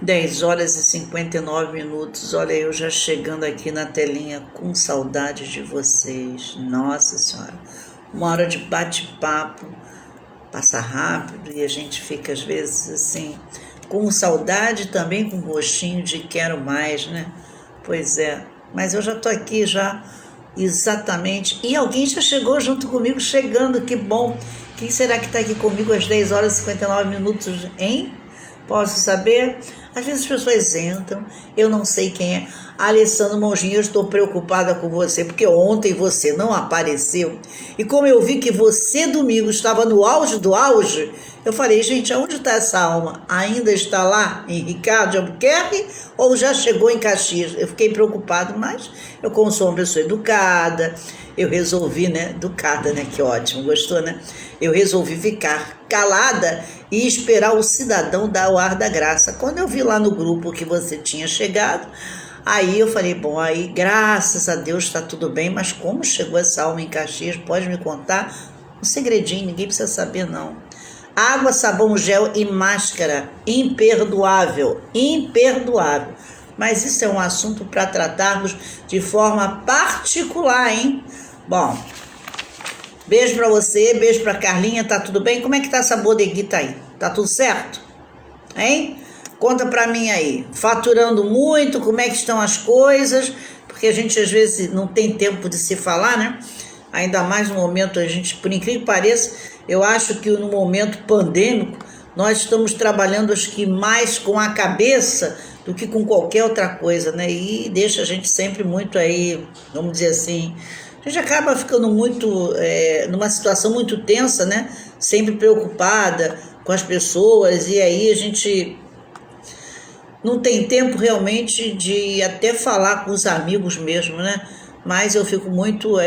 10h59. Olha, eu já chegando aqui na telinha com saudade de vocês. Nossa Senhora, uma hora de bate-papo passa rápido e a gente fica às vezes assim, com saudade também, com gostinho de quero mais, né? Pois é, mas eu já tô aqui já exatamente, e alguém já chegou junto comigo, chegando, que bom. Quem será que está aqui comigo às 10h59, hein? Posso saber? Às vezes as pessoas entram, eu não sei quem é. Alessandro Monginho, eu estou preocupada com você, porque ontem você não apareceu. E como eu vi que você, domingo, estava no auge do auge, eu falei, gente, aonde está essa alma? Ainda está lá em Ricardo de Albuquerque ou já chegou em Caxias? Eu fiquei preocupado, mas eu, como sou uma pessoa educada, eu resolvi, né? Educada, né? Que ótimo, gostou, né? Eu resolvi ficar calada e esperar o cidadão dar o ar da graça. Quando eu vi lá no grupo que você tinha chegado, aí eu falei, bom, aí graças a Deus está tudo bem, mas como chegou essa alma em Caxias? Pode me contar? Um segredinho, ninguém precisa saber não. Água, sabão, gel e máscara, imperdoável, imperdoável. Mas isso é um assunto para tratarmos de forma particular, hein? Bom, beijo para você, beijo para Carlinha, tá tudo bem? Como é que tá essa bodeguita aí? Tá tudo certo? Hein? Conta para mim aí, faturando muito, como é que estão as coisas? Porque a gente às vezes não tem tempo de se falar, né? Ainda mais no momento, a gente, por incrível que pareça, eu acho que no momento pandêmico, nós estamos trabalhando, acho que mais com a cabeça do que com qualquer outra coisa, né? E deixa a gente sempre muito aí, vamos dizer assim, a gente acaba ficando muito, numa situação muito tensa, né? Sempre preocupada com as pessoas, e aí a gente não tem tempo realmente de até falar com os amigos mesmo, né? Mas eu fico muito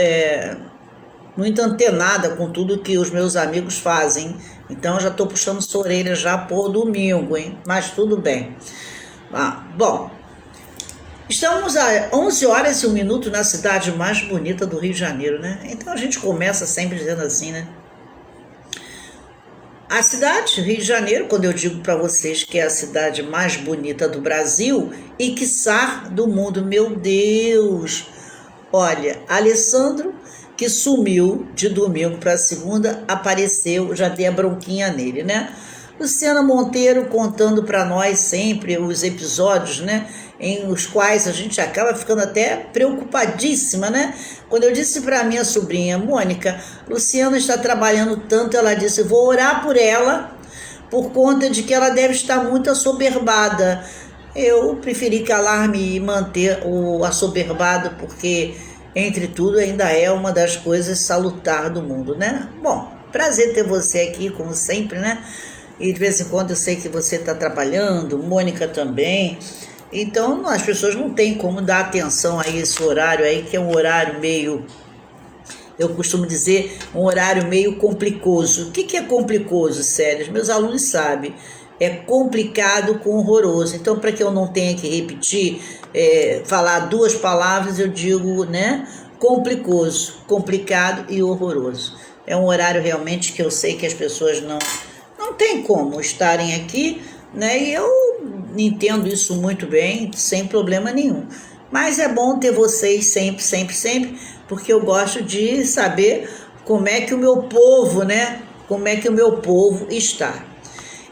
antenada com tudo que os meus amigos fazem. Então eu já estou puxando sua orelha já por domingo, hein? Mas tudo bem. Bom, estamos a 11h01 na cidade mais bonita do Rio de Janeiro, né? Então a gente começa sempre dizendo assim, né? A cidade, Rio de Janeiro, quando eu digo para vocês que é a cidade mais bonita do Brasil e quiçá do mundo, meu Deus! Olha, Alessandro, que sumiu de domingo para segunda, apareceu, já dei a bronquinha nele, né? Luciana Monteiro contando para nós sempre os episódios, né? Em os quais a gente acaba ficando até preocupadíssima, né? Quando eu disse para minha sobrinha, Mônica, Luciana está trabalhando tanto, ela disse, vou orar por ela, por conta de que ela deve estar muito assoberbada. Eu preferi calar-me e manter o assoberbado, porque, entre tudo, ainda é uma das coisas salutar do mundo, né? Bom, prazer ter você aqui, como sempre, né? E de vez em quando eu sei que você está trabalhando, Mônica também. Então, as pessoas não têm como dar atenção a esse horário aí, que é um horário meio, eu costumo dizer, um horário meio complicoso. O que é complicoso, Célia? Meus alunos sabem. É complicado com horroroso. Então, para que eu não tenha que repetir, falar duas palavras, eu digo, né? Complicoso, complicado e horroroso. É um horário realmente que eu sei que as pessoas não tem como estarem aqui, né? E eu entendo isso muito bem, sem problema nenhum. Mas é bom ter vocês sempre, sempre, sempre, porque eu gosto de saber como é que o meu povo, né? Como é que o meu povo está.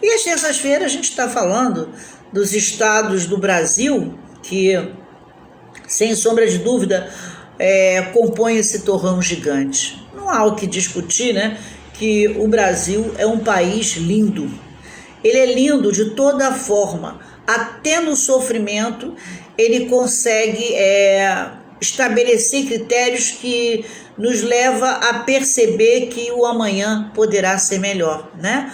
E às terças-feiras a gente está falando dos estados do Brasil que, sem sombra de dúvida, compõem esse torrão gigante. Não há o que discutir, né? Que o Brasil é um país lindo. Ele é lindo de toda forma, até no sofrimento ele consegue estabelecer critérios que nos leva a perceber que o amanhã poderá ser melhor, né?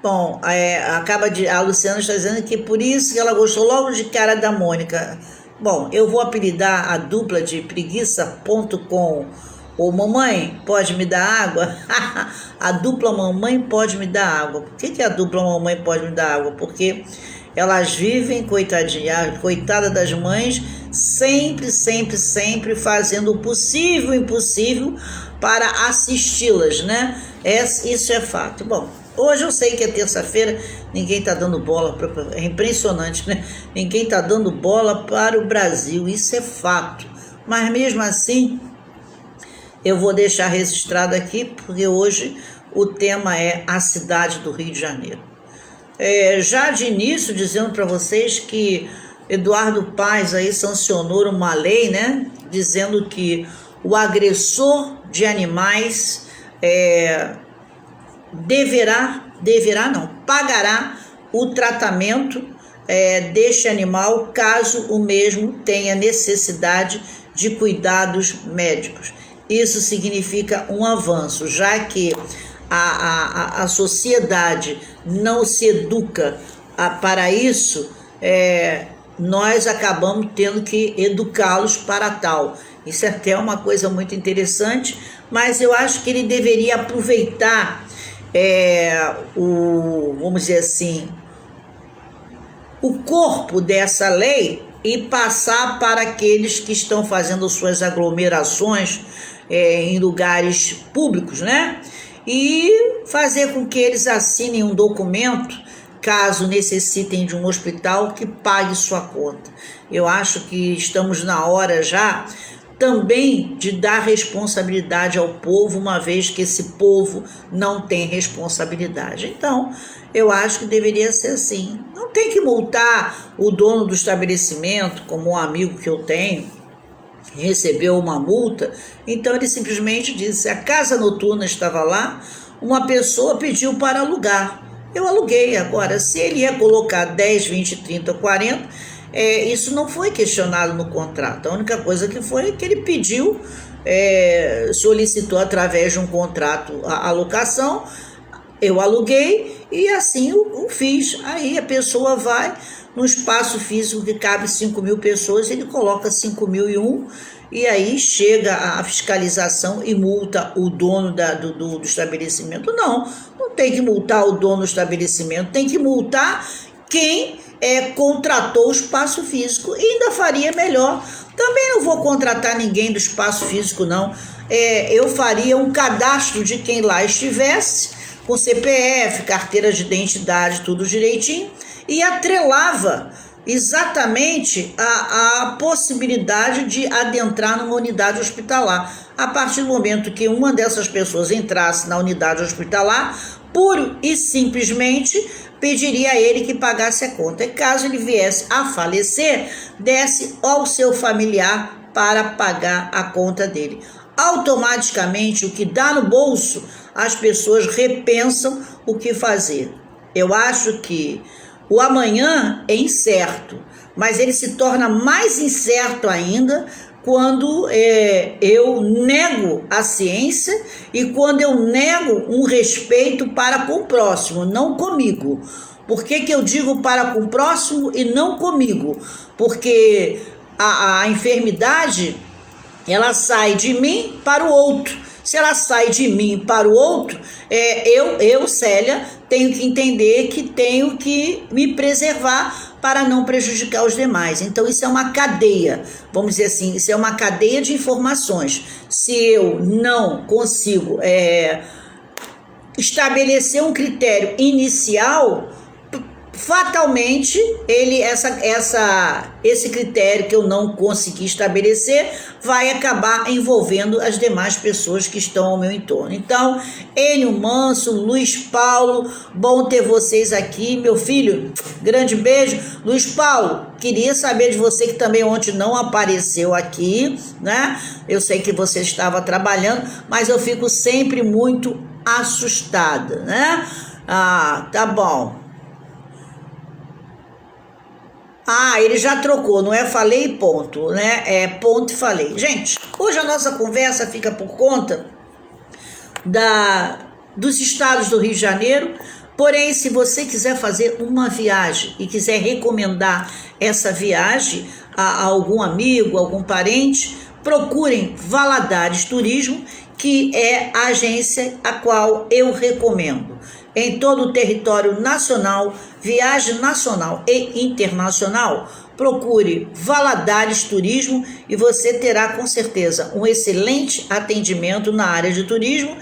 Bom, a Luciana está dizendo que por isso que ela gostou logo de cara da Mônica. Bom, eu vou apelidar a dupla de preguiça.com. Ô, mamãe, pode me dar água? A dupla mamãe pode me dar água. Por que a dupla mamãe pode me dar água? Porque elas vivem, coitada das mães, sempre, sempre, sempre fazendo o possível e o impossível para assisti-las, né? Isso é fato. Bom, Hoje eu sei que é terça-feira, ninguém está dando bola, é impressionante, né? Ninguém está dando bola para o Brasil, isso é fato. Mas mesmo assim, eu vou deixar registrado aqui, porque hoje o tema é a cidade do Rio de Janeiro. Já de início, dizendo para vocês que Eduardo Paes aí sancionou uma lei, né? Dizendo que o agressor de animais pagará o tratamento deste animal caso o mesmo tenha necessidade de cuidados médicos. Isso significa um avanço, já que a sociedade não se educa para isso, nós acabamos tendo que educá-los para tal. Isso é até uma coisa muito interessante, mas eu acho que ele deveria aproveitar vamos dizer assim, o corpo dessa lei e passar para aqueles que estão fazendo suas aglomerações em lugares públicos, né? E fazer com que eles assinem um documento, caso necessitem de um hospital, que pague sua conta. Eu acho que estamos na hora já também de dar responsabilidade ao povo, uma vez que esse povo não tem responsabilidade. Então, eu acho que deveria ser assim. Não tem que multar o dono do estabelecimento, como um amigo que eu tenho, recebeu uma multa, então ele simplesmente disse: a casa noturna estava lá, uma pessoa pediu para alugar, eu aluguei. Agora, se ele ia colocar 10, 20, 30, 40, isso não foi questionado no contrato. A única coisa que foi que ele pediu, solicitou através de um contrato a alocação, eu aluguei e assim o fiz. Aí a pessoa vai no espaço físico que cabe 5.000 pessoas, ele coloca 5.001 e aí chega a fiscalização e multa o dono do estabelecimento. Não tem que multar o dono do estabelecimento, tem que multar quem contratou o espaço físico. E ainda faria melhor, também não vou contratar ninguém do espaço físico, não. Eu faria um cadastro de quem lá estivesse, com CPF, carteira de identidade, tudo direitinho, e atrelava exatamente a possibilidade de adentrar numa unidade hospitalar. A partir do momento que uma dessas pessoas entrasse na unidade hospitalar, puro e simplesmente pediria a ele que pagasse a conta. E caso ele viesse a falecer, desse ao seu familiar para pagar a conta dele. Automaticamente, o que dá no bolso, as pessoas repensam o que fazer. Eu acho que o amanhã é incerto, mas ele se torna mais incerto ainda quando eu nego a ciência e quando eu nego um respeito para com o próximo, não comigo. Por que eu digo para com o próximo e não comigo? Porque a enfermidade, ela sai de mim para o outro. Se ela sai de mim para o outro, eu, Célia, tenho que entender que tenho que me preservar para não prejudicar os demais. Então, isso é uma cadeia, vamos dizer assim, isso é uma cadeia de informações. Se eu não consigo estabelecer um critério inicial, fatalmente esse critério que eu não consegui estabelecer vai acabar envolvendo as demais pessoas que estão ao meu entorno. Então, Enio Manso, Luiz Paulo, bom ter vocês aqui, meu filho, grande beijo. Luiz Paulo, queria saber de você, que também ontem não apareceu aqui, né? Eu sei que você estava trabalhando, mas eu fico sempre muito assustada, né? Tá bom. Ele já trocou, não é falei e ponto, né? É ponto e falei. Gente, hoje a nossa conversa fica por conta dos estados do Rio de Janeiro. Porém, se você quiser fazer uma viagem e quiser recomendar essa viagem a algum amigo, algum parente, procurem Valadares Turismo, que é a agência a qual eu recomendo. Em todo o território nacional, viagem nacional e internacional, procure Valadares Turismo e você terá com certeza um excelente atendimento na área de turismo,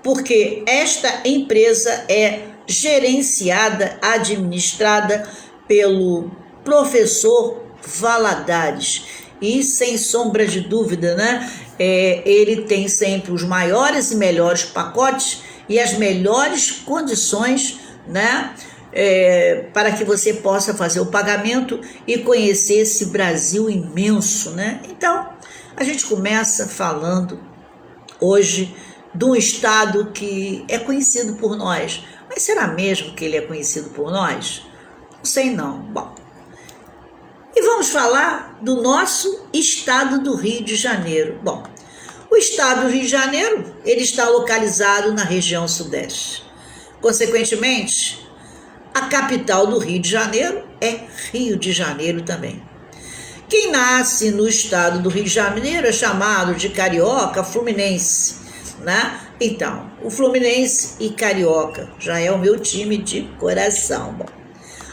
porque esta empresa é gerenciada, administrada pelo professor Valadares. E sem sombra de dúvida, né? Ele tem sempre os maiores e melhores pacotes e as melhores condições, né? Para que você possa fazer o pagamento e conhecer esse Brasil imenso, né? Então, a gente começa falando hoje de um estado que é conhecido por nós. Mas será mesmo que ele é conhecido por nós? Não sei não. Bom, e vamos falar do nosso estado do Rio de Janeiro. Bom, o estado do Rio de Janeiro, ele está localizado na região sudeste. Consequentemente, a capital do Rio de Janeiro é Rio de Janeiro também. Quem nasce no estado do Rio de Janeiro é chamado de carioca fluminense, né? Então, o Fluminense e Carioca já é o meu time de coração. Bom,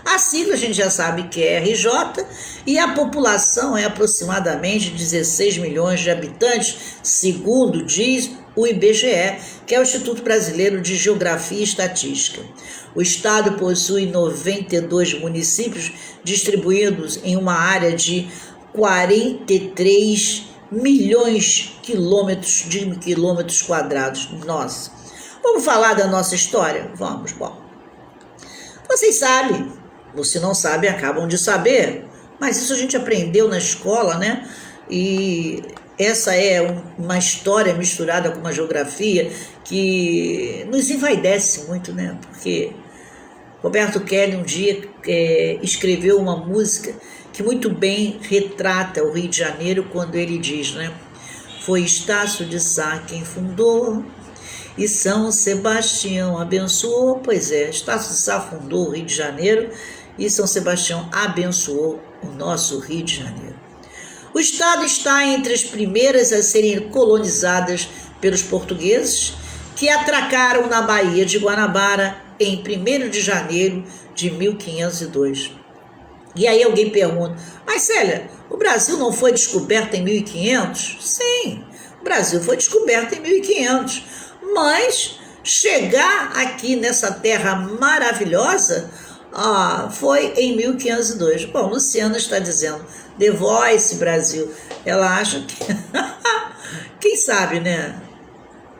a sigla a gente já sabe que é RJ e a população é aproximadamente 16 milhões de habitantes, segundo diz o IBGE, que é o Instituto Brasileiro de Geografia e Estatística. O estado possui 92 municípios distribuídos em uma área de 43 milhões de quilômetros quadrados. Nossa, vamos falar da nossa história? Vamos, bom. Vocês sabem, ou se não sabem, acabam de saber, mas isso a gente aprendeu na escola, né? E essa é uma história misturada com uma geografia que nos envaidece muito, né? Porque Roberto Kelly um dia escreveu uma música que muito bem retrata o Rio de Janeiro quando ele diz, né? Foi Estácio de Sá quem fundou e São Sebastião abençoou. Pois é, Estácio de Sá fundou o Rio de Janeiro e São Sebastião abençoou o nosso Rio de Janeiro. O estado está entre as primeiras a serem colonizadas pelos portugueses, que atracaram na Baía de Guanabara em 1º de janeiro de 1502. E aí alguém pergunta, mas Célia, o Brasil não foi descoberto em 1500? Sim, o Brasil foi descoberto em 1500, mas chegar aqui nessa terra maravilhosa foi em 1502. Bom, Luciana está dizendo, The Voice Brasil, ela acha que, quem sabe, né?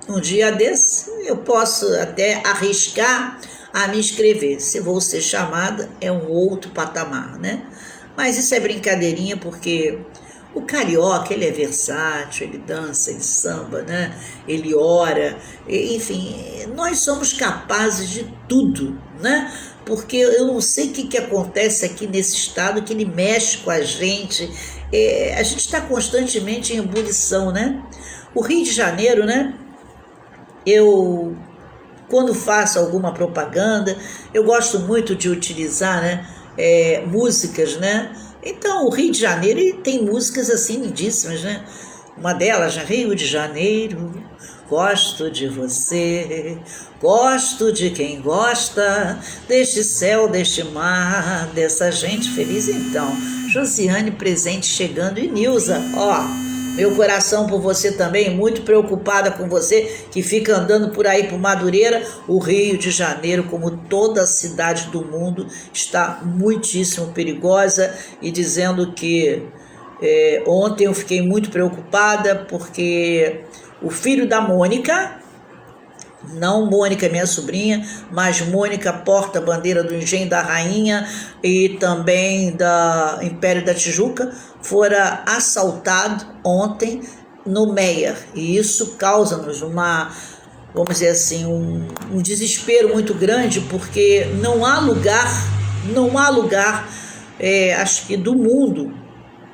Um dia desse eu posso até arriscar a me inscrever. Se vou ser chamada, é um outro patamar, né? Mas isso é brincadeirinha porque o carioca, ele é versátil, ele dança, ele samba, né? Ele ora, enfim, nós somos capazes de tudo, né? Porque eu não sei o que acontece aqui nesse estado, que ele mexe com a gente. A gente está constantemente em ebulição, né? O Rio de Janeiro, né? Eu, quando faço alguma propaganda, eu gosto muito de utilizar, né, músicas, né? Então, o Rio de Janeiro ele tem músicas assim lindíssimas, né? Uma delas, Rio de Janeiro, gosto de você, gosto de quem gosta, deste céu, deste mar, dessa gente feliz. Então, Josiane presente chegando e Nilza, meu coração por você também, muito preocupada com você que fica andando por aí por Madureira. O Rio de Janeiro, como toda cidade do mundo, está muitíssimo perigosa e dizendo que ontem eu fiquei muito preocupada porque o filho da Mônica, não Mônica minha sobrinha, mas Mônica porta-bandeira do Engenho da Rainha e também da Império da Tijuca, fora assaltado ontem no Meier. E isso causa-nos vamos dizer assim, um desespero muito grande, porque não há lugar, acho que do mundo,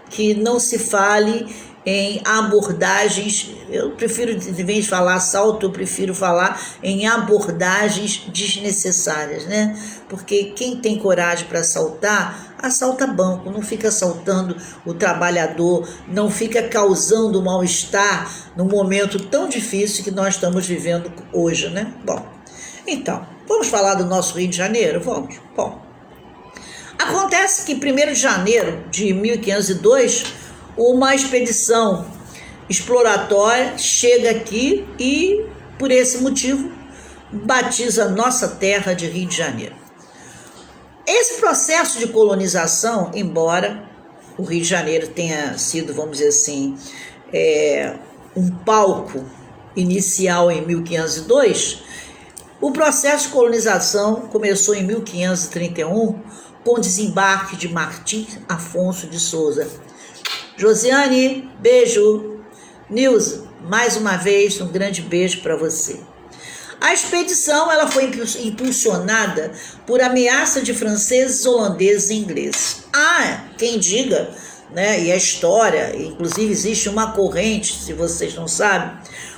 que não se fale em abordagens. Eu prefiro, em vez de falar assalto, eu prefiro falar em abordagens desnecessárias, né? Porque quem tem coragem para assaltar, assalta banco, não fica assaltando o trabalhador, não fica causando mal-estar num momento tão difícil que nós estamos vivendo hoje, né? Bom, então, vamos falar do nosso Rio de Janeiro? Vamos. Bom, acontece que em 1º de janeiro de 1502, uma expedição exploratória chega aqui e, por esse motivo, batiza nossa terra de Rio de Janeiro. Esse processo de colonização, embora o Rio de Janeiro tenha sido, vamos dizer assim, um palco inicial em 1502, o processo de colonização começou em 1531 com o desembarque de Martim Afonso de Souza. Josiane, beijo. Nilza, mais uma vez, um grande beijo para você. A expedição ela foi impulsionada por ameaça de franceses, holandeses e ingleses. Quem diga, né, e a história, inclusive existe uma corrente, se vocês não sabem,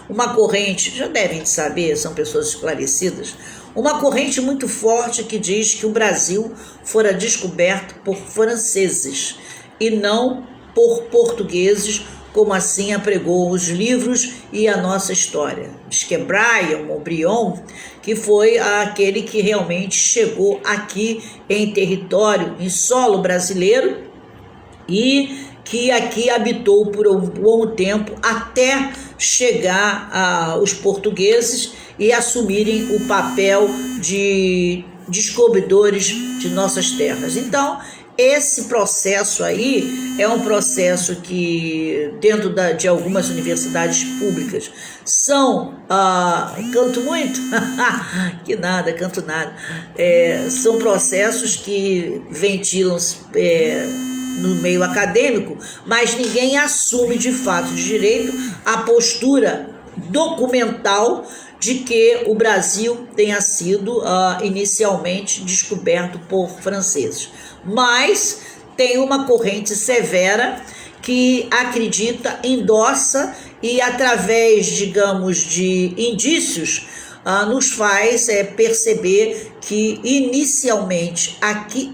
uma corrente, já devem saber, são pessoas esclarecidas, uma corrente muito forte que diz que o Brasil fora descoberto por franceses e não por portugueses, como assim apregou os livros e a nossa história. Diz que é Brian ou Brion, que foi aquele que realmente chegou aqui em território, em solo brasileiro, e que aqui habitou por um bom tempo até chegar os portugueses e assumirem o papel de descobridores de nossas terras. Então, esse processo aí é um processo que, dentro de algumas universidades públicas, são, canto muito? Que nada, canto nada. São processos que ventilam-se no meio acadêmico, mas ninguém assume de fato de direito a postura documental de que o Brasil tenha sido inicialmente descoberto por franceses. Mas tem uma corrente severa que acredita, endossa e através, digamos, de indícios, nos faz perceber que inicialmente aqui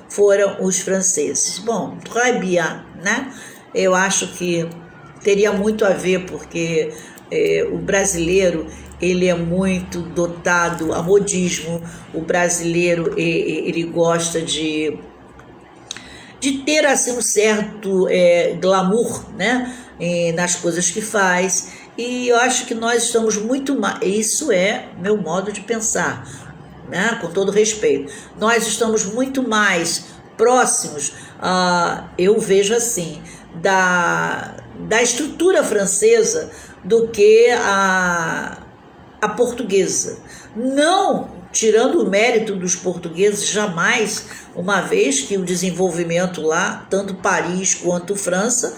foram os franceses. Bom, très bien, né? Eu acho que teria muito a ver, porque o brasileiro ele é muito dotado a modismo, o brasileiro ele gosta de ter assim um certo glamour, né, nas coisas que faz, e eu acho que nós estamos muito mais, isso é meu modo de pensar, né, com todo respeito, nós estamos muito mais próximos, eu vejo assim, da estrutura francesa do que a portuguesa. Não tirando o mérito dos portugueses, jamais, uma vez que o desenvolvimento lá, tanto Paris quanto França,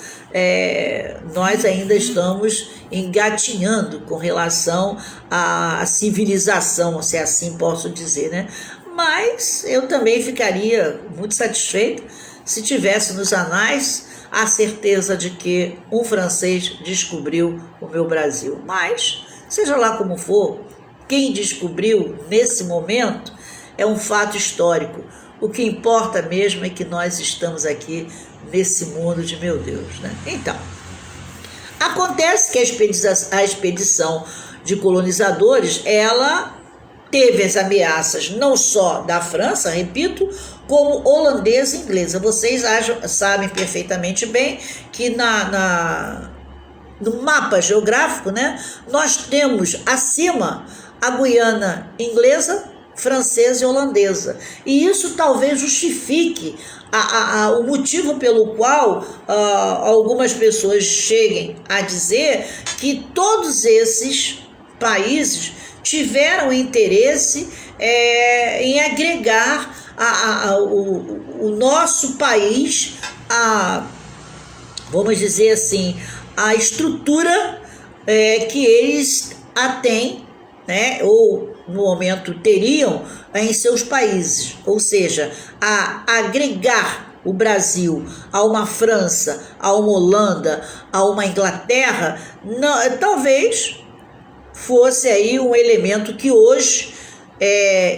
nós ainda estamos engatinhando com relação à civilização, se assim posso dizer, né? Mas eu também ficaria muito satisfeito se tivesse nos anais a certeza de que um francês descobriu o meu Brasil. Mas, seja lá como for, quem descobriu nesse momento é um fato histórico. O que importa mesmo é que nós estamos aqui nesse mundo de meu Deus, né? Então, acontece que a expedição de colonizadores, ela teve as ameaças não só da França, repito, como holandesa e inglesa. Vocês sabem perfeitamente bem que no mapa geográfico, né, nós temos acima a Guiana inglesa, francesa e holandesa. E isso talvez justifique o motivo pelo qual algumas pessoas cheguem a dizer que todos esses países tiveram interesse em agregar o nosso país vamos dizer assim, a estrutura que eles têm, né, ou no momento teriam em seus países, ou seja, a agregar o Brasil a uma França, a uma Holanda, a uma Inglaterra, talvez fosse aí um elemento que hoje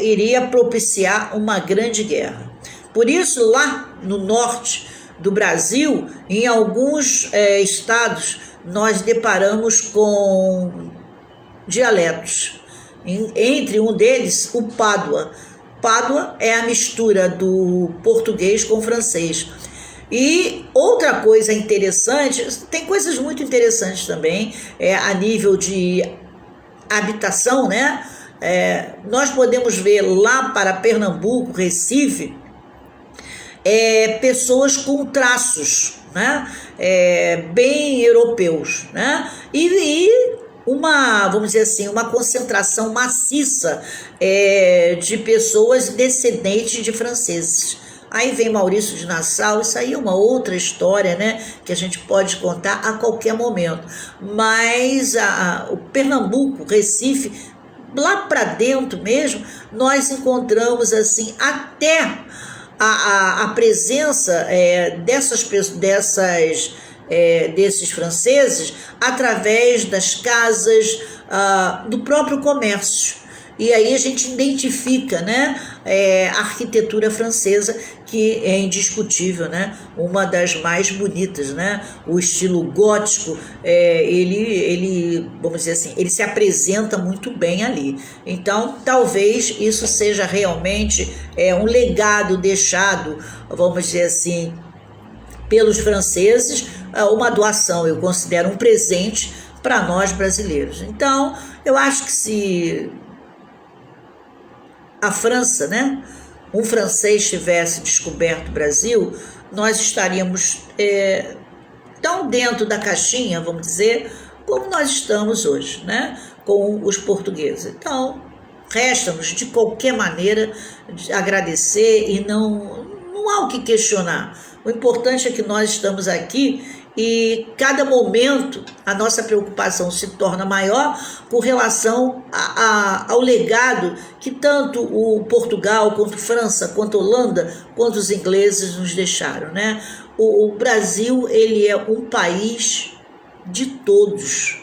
iria propiciar uma grande guerra. Por isso, lá no norte do Brasil, em alguns estados, nós deparamos com dialetos. Entre um deles, o Pádua. Pádua é a mistura do português com o francês. E outra coisa interessante, tem coisas muito interessantes também, a nível de habitação, né? nós podemos ver lá para Pernambuco, Recife, pessoas com traços, né? Bem europeus, né? E uma, vamos dizer assim, uma concentração maciça de pessoas descendentes de franceses. Aí vem Maurício de Nassau, isso aí é uma outra história, né, que a gente pode contar a qualquer momento. Mas o Pernambuco, Recife, lá para dentro mesmo, nós encontramos assim até a presença desses franceses através das casas, do próprio comércio. E aí a gente identifica, né, a arquitetura francesa, que é indiscutível, né, uma das mais bonitas, né, o estilo gótico, ele, vamos dizer assim, ele se apresenta muito bem ali. Então, talvez isso seja realmente um legado deixado, vamos dizer assim, pelos franceses, uma doação, eu considero um presente para nós brasileiros. Então, eu acho que se a França, né, um francês tivesse descoberto o Brasil, nós estaríamos tão dentro da caixinha, vamos dizer, como nós estamos hoje, né, com os portugueses. Então, resta-nos, de qualquer maneira, agradecer e não há o que questionar. O importante é que nós estamos aqui e cada momento a nossa preocupação se torna maior com relação ao legado que tanto o Portugal, quanto França, quanto Holanda, quanto os ingleses nos deixaram, né? O Brasil, ele é um país de todos,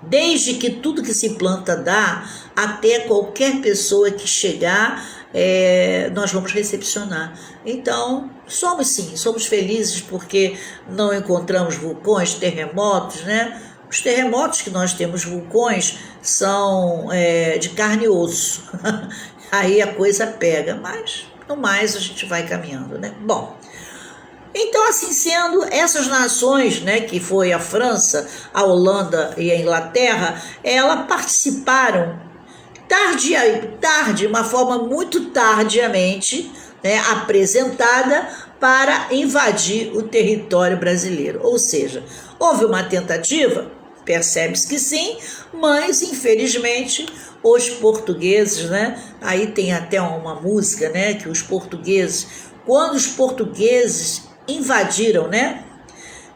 desde que tudo que se planta dá, até qualquer pessoa que chegar, nós vamos recepcionar. Então, somos felizes porque não encontramos vulcões, terremotos, né? Os terremotos que nós temos, vulcões, são de carne e osso. Aí a coisa pega, mas no mais a gente vai caminhando, né? Bom, então, assim sendo, essas nações, né, que foi a França, a Holanda e a Inglaterra, elas participaram tarde, uma forma muito tardiamente, né, apresentada para invadir o território brasileiro. Ou seja, houve uma tentativa, percebe-se que sim, mas infelizmente os portugueses, né, aí tem até uma música, né, que os portugueses, quando os portugueses invadiram, né,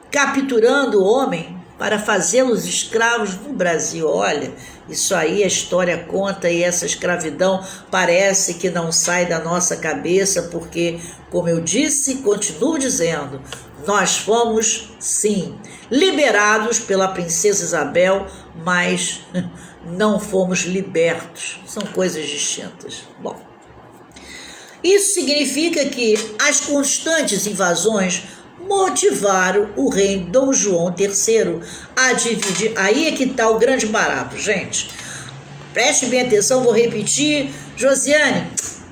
capturando o homem para fazê-los escravos no Brasil. Olha, isso aí a história conta, e essa escravidão parece que não sai da nossa cabeça, porque, como eu disse, continuo dizendo, nós fomos, sim, liberados pela princesa Isabel, mas não fomos libertos. São coisas distintas. Bom, isso significa que as constantes invasões motivaram o rei Dom João III a dividir. Aí é que está o grande barato, gente. Preste bem atenção, vou repetir. Josiane,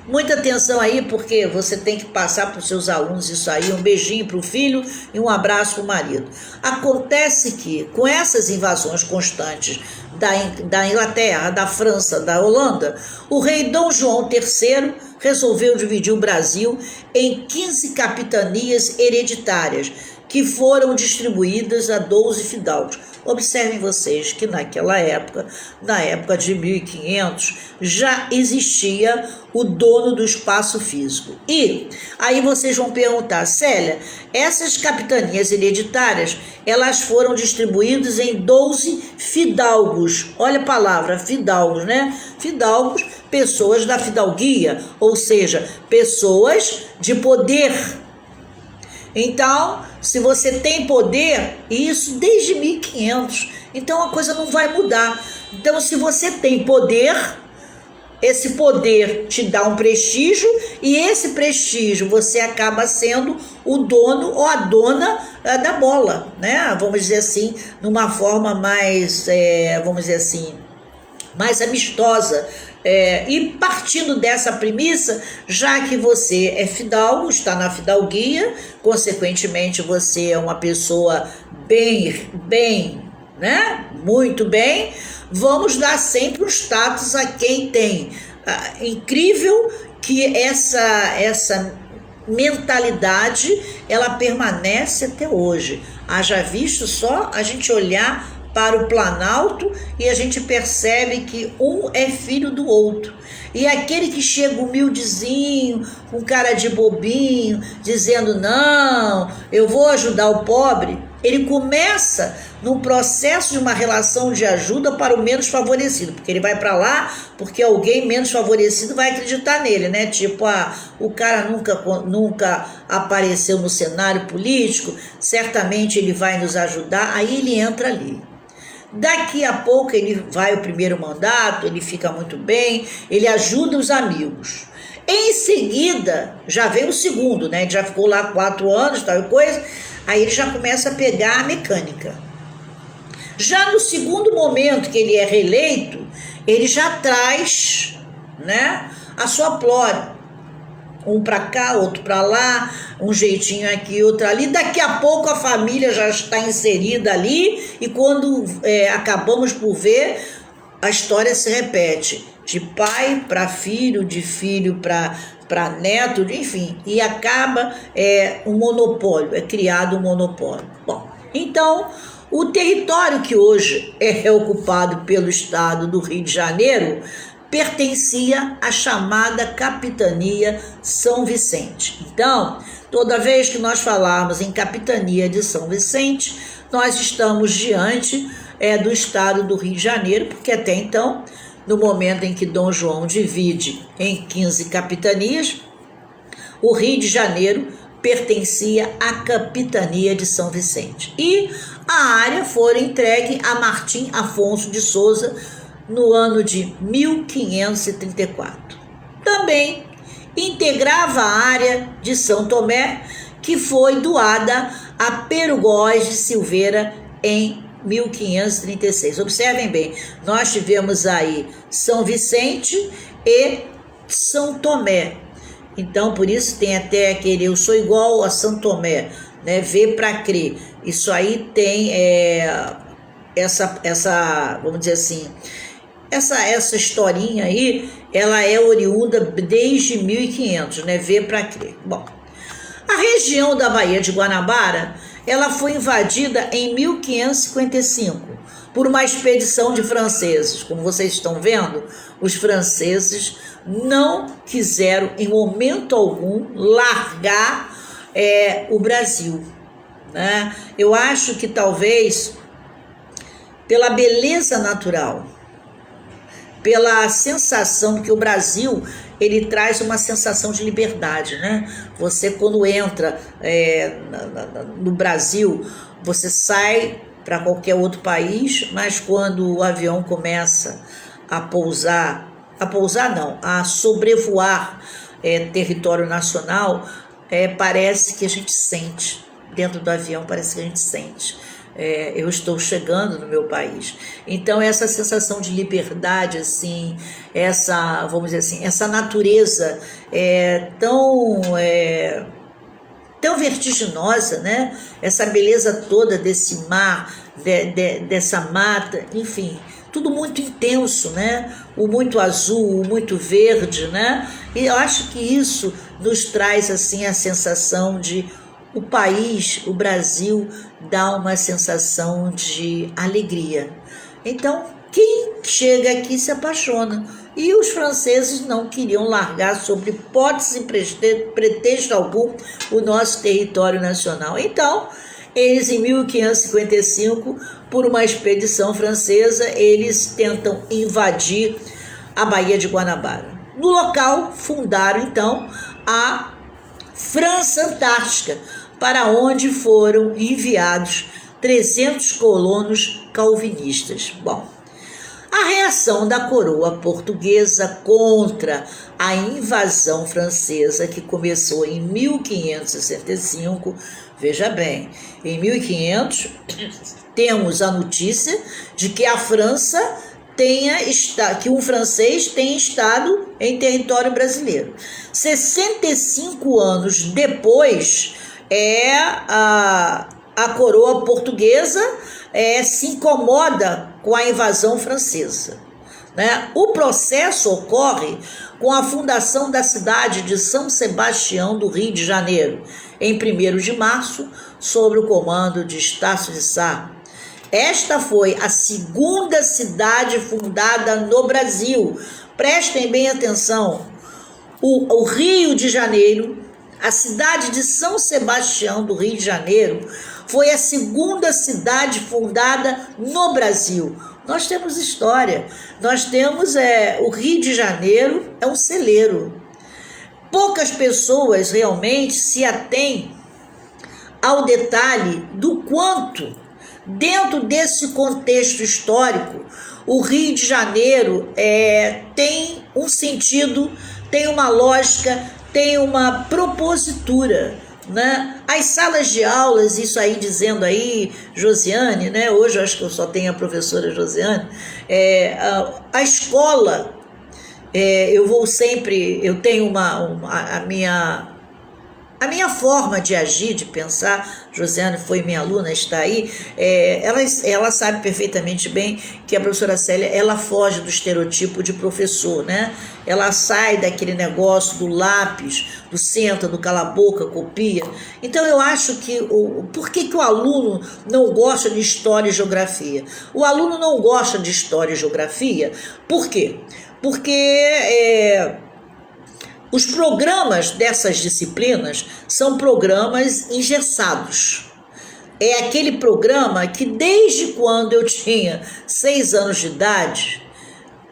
muita atenção aí, porque você tem que passar para os seus alunos isso aí. Um beijinho para o filho e um abraço para o marido. Acontece que, com essas invasões constantes da Inglaterra, da França, da Holanda, o rei Dom João III resolveu dividir o Brasil em 15 capitanias hereditárias, que foram distribuídas a 12 fidalgos. Observem vocês que naquela época, na época de 1500, já existia o dono do espaço físico. E aí vocês vão perguntar, Célia, essas capitanias hereditárias, elas foram distribuídas em 12 fidalgos. Olha a palavra, fidalgos, né? Fidalgos, pessoas da fidalguia, ou seja, pessoas de poder. Então, se você tem poder, isso desde 1500, então a coisa não vai mudar. Então, se você tem poder, esse poder te dá um prestígio, e esse prestígio você acaba sendo o dono ou a dona da bola, né? Vamos dizer assim, numa forma mais, vamos dizer assim, mais amistosa. E partindo dessa premissa, já que você é fidalgo, está na fidalguia, consequentemente você é uma pessoa bem, né, Muito bem, vamos dar sempre um status a quem tem. Incrível que essa mentalidade, ela permanece até hoje. Haja visto só a gente olhar para o Planalto e a gente percebe que um é filho do outro. E aquele que chega humildezinho, com cara de bobinho, dizendo, não, eu vou ajudar o pobre, ele começa num processo de uma relação de ajuda para o menos favorecido, porque ele vai para lá porque alguém menos favorecido vai acreditar nele, né? Tipo, o cara nunca apareceu no cenário político, certamente ele vai nos ajudar, aí ele entra ali. Daqui a pouco ele vai o primeiro mandato, ele fica muito bem, ele ajuda os amigos. Em seguida, já vem o segundo, né? Ele já ficou lá 4 anos, tal coisa, aí ele já começa a pegar a mecânica. Já no segundo momento que ele é reeleito, ele já traz, né, a sua plora. Um para cá, outro para lá, um jeitinho aqui, outro ali. Daqui a pouco a família já está inserida ali e quando acabamos por ver, a história se repete. De pai para filho, de filho para neto, enfim. E acaba um monopólio, é criado um monopólio. Bom, então, o território que hoje é ocupado pelo estado do Rio de Janeiro pertencia à chamada Capitania São Vicente. Então, toda vez que nós falarmos em Capitania de São Vicente, nós estamos diante do estado do Rio de Janeiro, porque até então, no momento em que Dom João divide em 15 capitanias, o Rio de Janeiro pertencia à Capitania de São Vicente. E a área foi entregue a Martim Afonso de Souza no ano de 1534. Também integrava a área de São Tomé, que foi doada a Pero Góes de Silveira em 1536. Observem bem, nós tivemos aí São Vicente e São Tomé. Então, por isso tem até aquele eu sou igual a São Tomé, né? Ver para crer. Isso aí tem essa, vamos dizer assim, essa historinha aí, ela é oriunda desde 1500, né? Ver para crer. Bom, a região da Baía de Guanabara, ela foi invadida em 1555 por uma expedição de franceses. Como vocês estão vendo, os franceses não quiseram em momento algum largar o Brasil, né? Eu acho que talvez pela beleza natural, pela sensação que o Brasil, ele traz uma sensação de liberdade, né? Você quando entra no Brasil, você sai para qualquer outro país, mas quando o avião começa a sobrevoar território nacional, parece que a gente sente, dentro do avião parece que a gente sente. Eu estou chegando no meu país. Então, essa sensação de liberdade, assim, vamos dizer assim, essa natureza tão vertiginosa, né? Essa beleza toda desse mar, dessa mata, enfim, tudo muito intenso, né? O muito azul, o muito verde, né? E eu acho que isso nos traz, assim, a sensação de o país, o Brasil, dá uma sensação de alegria. Então, quem chega aqui se apaixona. E os franceses não queriam largar, sob hipótese e pretexto algum, o nosso território nacional. Então, eles, em 1555, por uma expedição francesa, eles tentam invadir a Baía de Guanabara. No local, fundaram, então, a França Antártica, para onde foram enviados 300 colonos calvinistas. Bom, a reação da coroa portuguesa contra a invasão francesa, que começou em 1565, veja bem, em 1500 temos a notícia de que a França que um francês tenha estado em território brasileiro. 65 anos depois, a coroa portuguesa se incomoda com a invasão francesa, né? O processo ocorre com a fundação da cidade de São Sebastião do Rio de Janeiro, em 1º de março, sob o comando de Estácio de Sá. Esta foi a segunda cidade fundada no Brasil. Prestem bem atenção. O Rio de Janeiro, a cidade de São Sebastião do Rio de Janeiro, foi a segunda cidade fundada no Brasil. Nós temos história, nós temos o Rio de Janeiro é um celeiro. Poucas pessoas realmente se atêm ao detalhe do quanto, dentro desse contexto histórico, o Rio de Janeiro tem um sentido, tem uma lógica, tem uma propositura, né? As salas de aulas, isso aí dizendo aí, Josiane, né? Hoje eu acho que eu só tenho a professora Josiane, a escola, eu tenho a minha forma de agir, de pensar. Josiane foi minha aluna, está aí, ela sabe perfeitamente bem que a professora Célia, ela foge do estereotipo de professor, né? Ela sai daquele negócio do lápis, do senta, do cala a boca, copia. Então eu acho que, por que o aluno não gosta de história e geografia? O aluno não gosta de história e geografia, por quê? Porque os programas dessas disciplinas são programas engessados. É aquele programa que desde quando eu tinha 6 anos de idade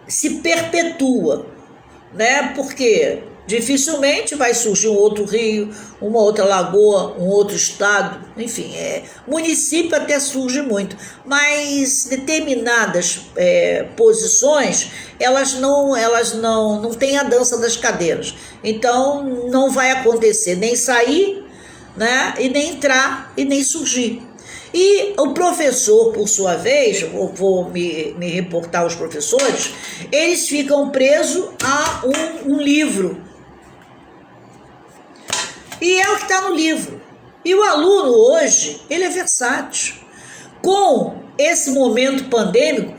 se perpetua, né? Porque dificilmente vai surgir um outro rio, uma outra lagoa, um outro estado, enfim, município até surge muito, mas determinadas posições, elas não têm a dança das cadeiras, então não vai acontecer nem sair, né, e nem entrar e nem surgir. E o professor, por sua vez, vou me reportar aos professores, eles ficam presos a um livro. E é o que está no livro. E o aluno hoje, ele é versátil. Com esse momento pandêmico,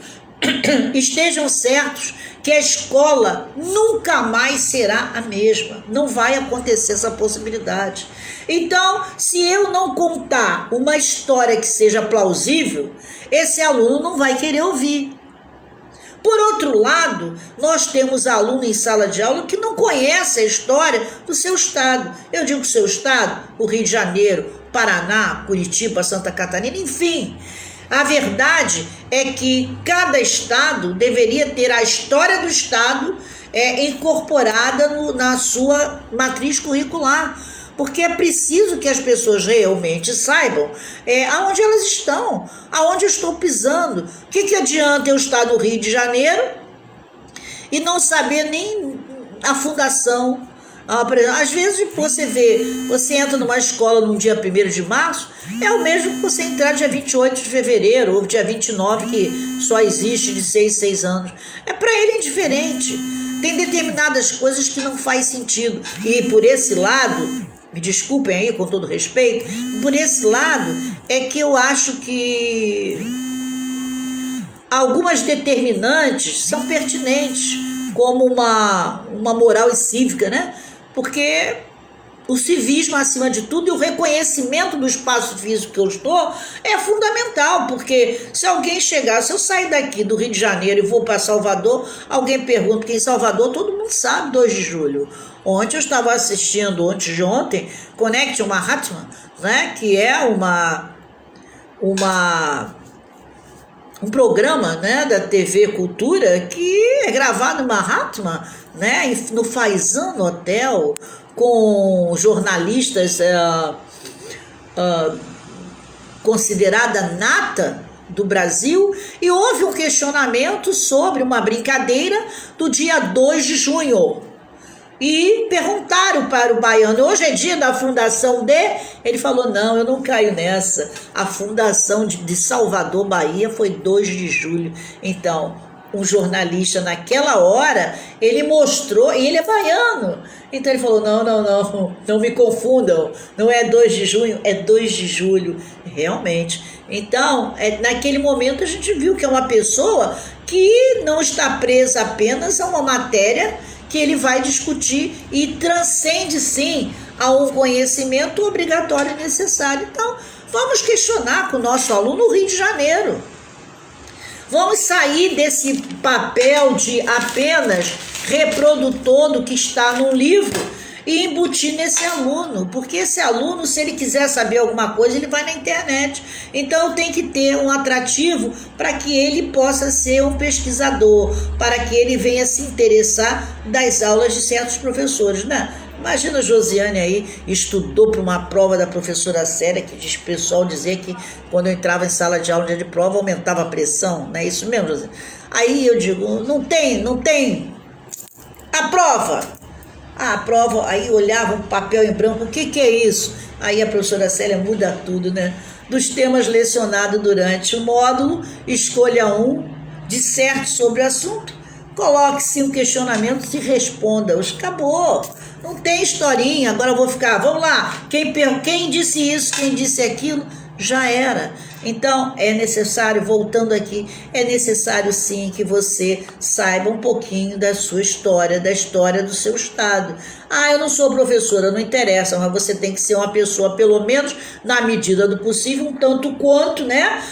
estejam certos que a escola nunca mais será a mesma. Não vai acontecer essa possibilidade. Então, se eu não contar uma história que seja plausível, esse aluno não vai querer ouvir. Por outro lado, nós temos aluno em sala de aula que não conhece a história do seu estado. Eu digo seu estado, o Rio de Janeiro, Paraná, Curitiba, Santa Catarina, enfim. A verdade é que cada estado deveria ter a história do estado incorporada na sua matriz curricular, porque é preciso que as pessoas realmente saibam aonde elas estão, aonde eu estou pisando. O que adianta eu estar no Rio de Janeiro e não saber nem a fundação? Às vezes você entra numa escola no dia 1º de março, é o mesmo que você entrar dia 28 de fevereiro ou dia 29, que só existe de 6 anos. Para ele é indiferente. Tem determinadas coisas que não faz sentido. E por esse lado, me desculpem aí com todo respeito, por esse lado é que eu acho que algumas determinantes são pertinentes, como uma moral e cívica, né? Porque o civismo, acima de tudo, e o reconhecimento do espaço físico que eu estou é fundamental, porque se alguém chegar, se eu sair daqui do Rio de Janeiro e vou para Salvador, alguém pergunta que em Salvador todo mundo sabe 2 de julho. Ontem eu estava assistindo, antes de ontem, Connection Mahatma, né, que é um programa, né, da TV Cultura que é gravado em Mahatma, né, no Faisan Hotel, com jornalistas considerada nata do Brasil, e houve um questionamento sobre uma brincadeira do dia 2 de junho. E perguntaram para o baiano, hoje é dia da fundação de... Ele falou, não, eu não caio nessa. A fundação de Salvador, Bahia, foi 2 de julho. Então, um jornalista naquela hora, ele mostrou, e ele é baiano, então ele falou, não me confundam, não é 2 de junho, é 2 de julho, realmente. Então, naquele momento a gente viu que é uma pessoa que não está presa apenas a uma matéria que ele vai discutir e transcende sim a um conhecimento obrigatório e necessário. Então, vamos questionar com o nosso aluno no Rio de Janeiro. Vamos sair desse papel de apenas reprodutor do que está no livro e embutir nesse aluno, porque esse aluno, se ele quiser saber alguma coisa, ele vai na internet. Então tem que ter um atrativo para que ele possa ser um pesquisador, para que ele venha se interessar das aulas de certos professores, né? Imagina a Josiane aí, estudou para uma prova da professora Célia, que diz o pessoal dizer que quando eu entrava em sala de aula no dia de prova aumentava a pressão, não é isso mesmo, Josiane? Aí eu digo, não tem a prova. A prova, aí olhava um papel em branco, o que é isso? Aí a professora Célia muda tudo, né? Dos temas lecionados durante o módulo, escolha um, disserte sobre o assunto, coloque 5 questionamentos e responda-os. Acabou. Não tem historinha, agora eu vou ficar, vamos lá, quem disse isso, quem disse aquilo, já era. Então, é necessário, voltando aqui, é necessário sim que você saiba um pouquinho da sua história, da história do seu estado. Ah, eu não sou professora, não interessa, mas você tem que ser uma pessoa, pelo menos na medida do possível, um tanto quanto, né,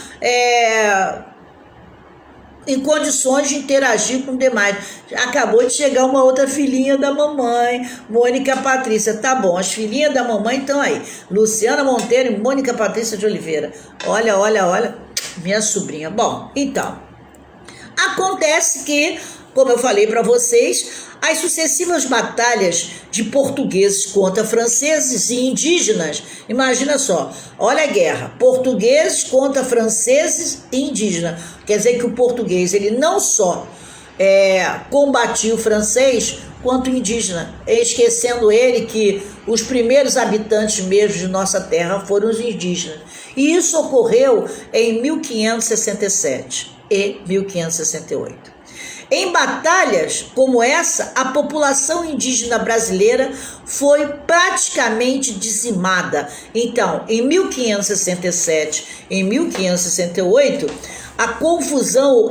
em condições de interagir com demais. Acabou de chegar uma outra filhinha da mamãe, Mônica Patrícia. Tá bom, as filhinhas da mamãe estão aí. Luciana Monteiro e Mônica Patrícia de Oliveira. Olha, minha sobrinha. Bom, então, acontece que, como eu falei para vocês, as sucessivas batalhas de portugueses contra franceses e indígenas, imagina só, olha a guerra, portugueses contra franceses e indígenas, quer dizer que o português, ele não só combatia o francês, quanto o indígena, esquecendo ele que os primeiros habitantes mesmo de nossa terra foram os indígenas, e isso ocorreu em 1567 e 1568. Em batalhas como essa, a população indígena brasileira foi praticamente dizimada. Então, em 1567 e 1568, a confusão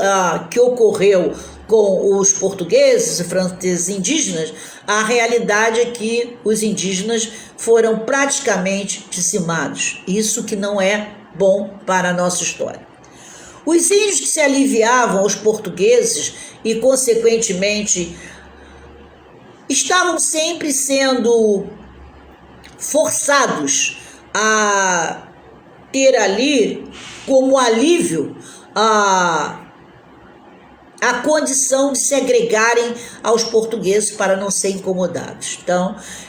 que ocorreu com os portugueses e franceses indígenas, a realidade é que os indígenas foram praticamente dizimados. Isso que não é bom para a nossa história. Os índios que se aliviavam aos portugueses e, consequentemente, estavam sempre sendo forçados a ter ali como alívio a condição de se agregarem aos portugueses para não serem incomodados.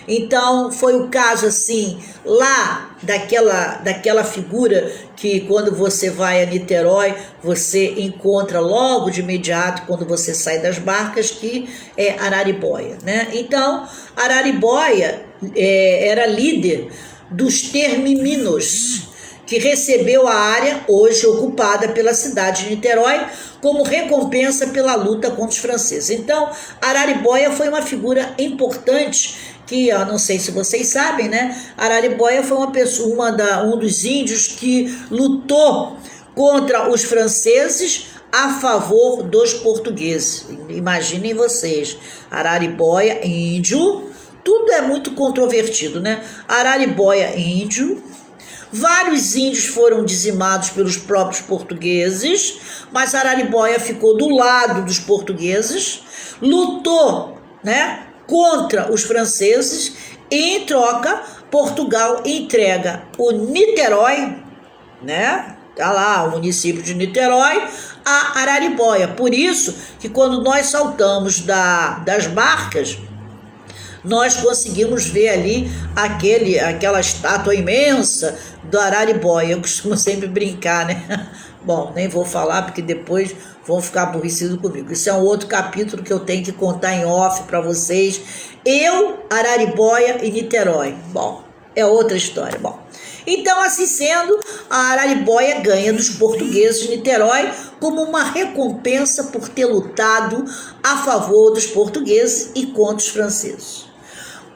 Então foi o caso assim, lá daquela figura que quando você vai a Niterói, você encontra logo de imediato, quando você sai das barcas, que é Araribóia, né? Então, Araribóia era líder dos Termiminos, que recebeu a área hoje ocupada pela cidade de Niterói como recompensa pela luta contra os franceses. Então, Araribóia foi uma figura importante que, eu não sei se vocês sabem, né? Araribóia foi um dos índios que lutou contra os franceses a favor dos portugueses. Imaginem vocês, Araribóia, índio, tudo é muito controvertido, né? Araribóia, índio. Vários índios foram dizimados pelos próprios portugueses, mas Araribóia ficou do lado dos portugueses, lutou, né, contra os franceses e, em troca, Portugal entrega o Niterói, né, tá lá o município de Niterói, a Araribóia. Por isso que quando nós saltamos das barcas, nós conseguimos ver ali aquela estátua imensa do Araribóia. Eu costumo sempre brincar, né? Bom, nem vou falar porque depois vão ficar aborrecidos comigo. Isso é um outro capítulo que eu tenho que contar em off para vocês. Eu, Araribóia e Niterói. Bom, é outra história. Bom, então, assim sendo, a Araribóia ganha dos portugueses de Niterói como uma recompensa por ter lutado a favor dos portugueses e contra os franceses.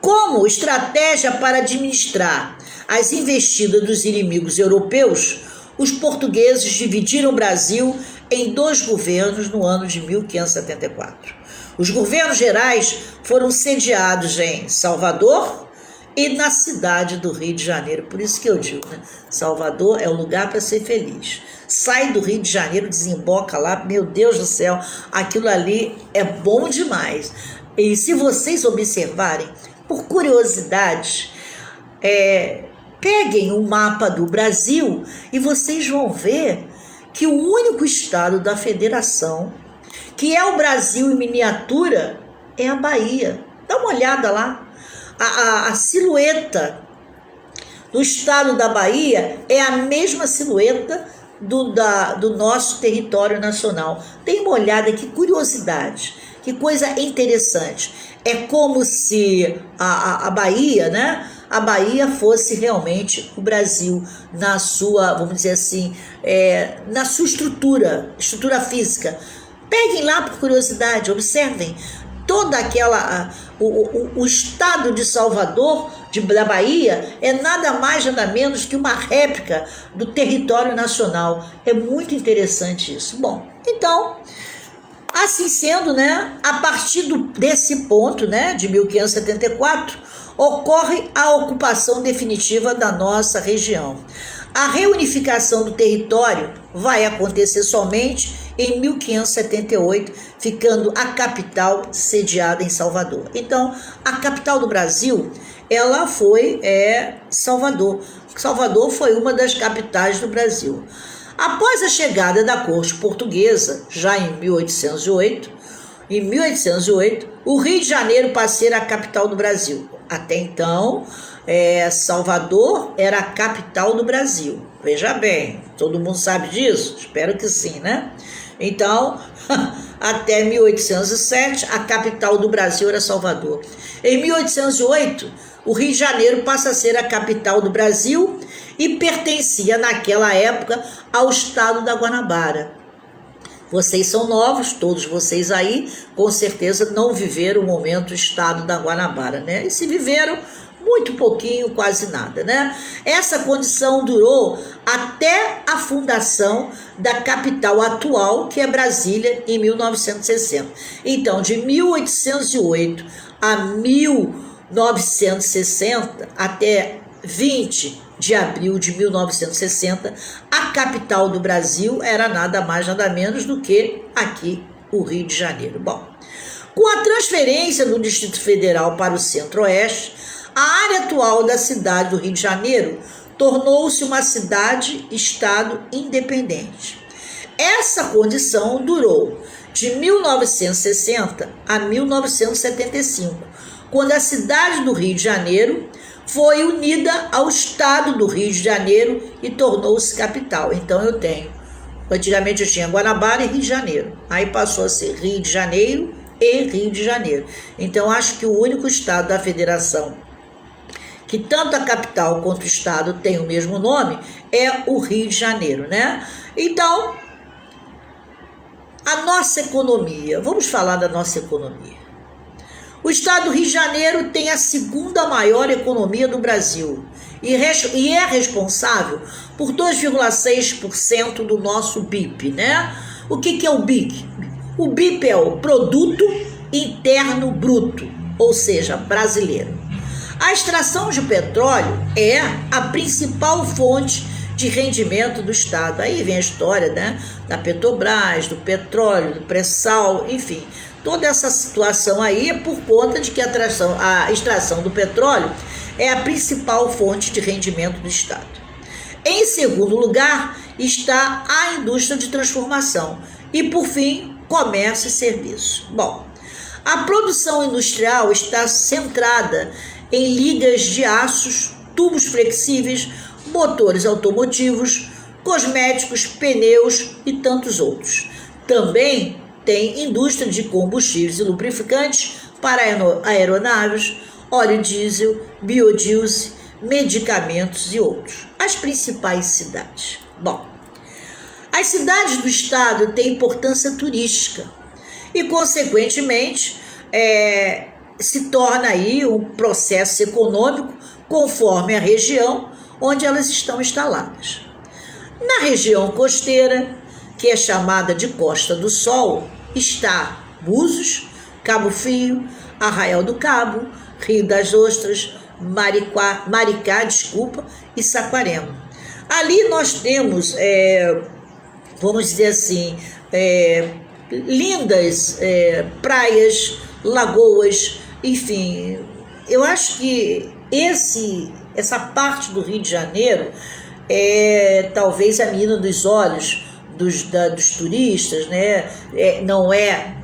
Como estratégia para administrar as investidas dos inimigos europeus, os portugueses dividiram o Brasil em 2 governos no ano de 1574. Os governos gerais foram sediados em Salvador e na cidade do Rio de Janeiro. Por isso que eu digo, né? Salvador é o lugar para ser feliz. Sai do Rio de Janeiro, desemboca lá, meu Deus do céu, aquilo ali é bom demais. E se vocês observarem, por curiosidade, peguem um mapa do Brasil e vocês vão ver que o único estado da federação, que é o Brasil em miniatura, é a Bahia. Dá uma olhada lá. A silhueta do estado da Bahia é a mesma silhueta do nosso território nacional. Tem uma olhada, que curiosidade, que coisa interessante. É como se a Bahia, né? A Bahia fosse realmente o Brasil na sua, vamos dizer assim, na sua estrutura física. Peguem lá por curiosidade, observem toda aquela, o estado de Salvador, da Bahia, é nada mais, nada menos que uma réplica do território nacional. É muito interessante isso. Bom, então, assim sendo, né, a partir desse ponto, né, de 1574, ocorre a ocupação definitiva da nossa região. A reunificação do território vai acontecer somente em 1578, ficando a capital sediada em Salvador. Então, a capital do Brasil, ela foi Salvador. Salvador foi uma das capitais do Brasil. Após a chegada da corte portuguesa, já em 1808, o Rio de Janeiro passa a ser a capital do Brasil. Até então, Salvador era a capital do Brasil. Veja bem, todo mundo sabe disso? Espero que sim, né? Então, até 1807, a capital do Brasil era Salvador. Em 1808, o Rio de Janeiro passa a ser a capital do Brasil e pertencia, naquela época, ao estado da Guanabara. Vocês são novos, todos vocês aí, com certeza não viveram o momento do estado da Guanabara, né? E se viveram, muito pouquinho, quase nada, né? Essa condição durou até a fundação da capital atual, que é Brasília, em 1960. Então, de 1808 a 1960, até 20 de abril de 1960, a capital do Brasil era nada mais, nada menos do que aqui, o Rio de Janeiro. Bom, com a transferência do Distrito Federal para o Centro-Oeste, a área atual da cidade do Rio de Janeiro tornou-se uma cidade-estado independente. Essa condição durou de 1960 a 1975, quando a cidade do Rio de Janeiro foi unida ao estado do Rio de Janeiro e tornou-se capital. Então antigamente eu tinha Guanabara e Rio de Janeiro, aí passou a ser Rio de Janeiro e Rio de Janeiro. Então acho que o único estado da federação que tanto a capital quanto o estado tem o mesmo nome é o Rio de Janeiro, né? Então, a nossa economia, vamos falar da nossa economia. O estado do Rio de Janeiro tem a segunda maior economia do Brasil e é responsável por 2,6% do nosso BIP, né? O que é o BIP? O BIP é o Produto Interno Bruto, ou seja, brasileiro. A extração de petróleo é a principal fonte de rendimento do estado. Aí vem a história, né, da Petrobras, do petróleo, do pré-sal, enfim. Toda essa situação aí é por conta de que a extração do petróleo é a principal fonte de rendimento do estado. Em segundo lugar está a indústria de transformação e, por fim, comércio e serviços. Bom, a produção industrial está centrada em ligas de aços, tubos flexíveis, motores automotivos, cosméticos, pneus e tantos outros. Também tem indústria de combustíveis e lubrificantes para aeronaves, óleo diesel, biodiesel, medicamentos e outros. As principais cidades. Bom, as cidades do estado têm importância turística e, consequentemente, se torna aí um processo econômico conforme a região onde elas estão instaladas. Na região costeira, que é chamada de Costa do Sol, está Búzios, Cabo Frio, Arraial do Cabo, Rio das Ostras, Maricá, e Saquarema. Ali nós temos, vamos dizer assim, lindas praias, lagoas, enfim. Eu acho que essa parte do Rio de Janeiro é talvez a menina dos olhos dos turistas, né? Não é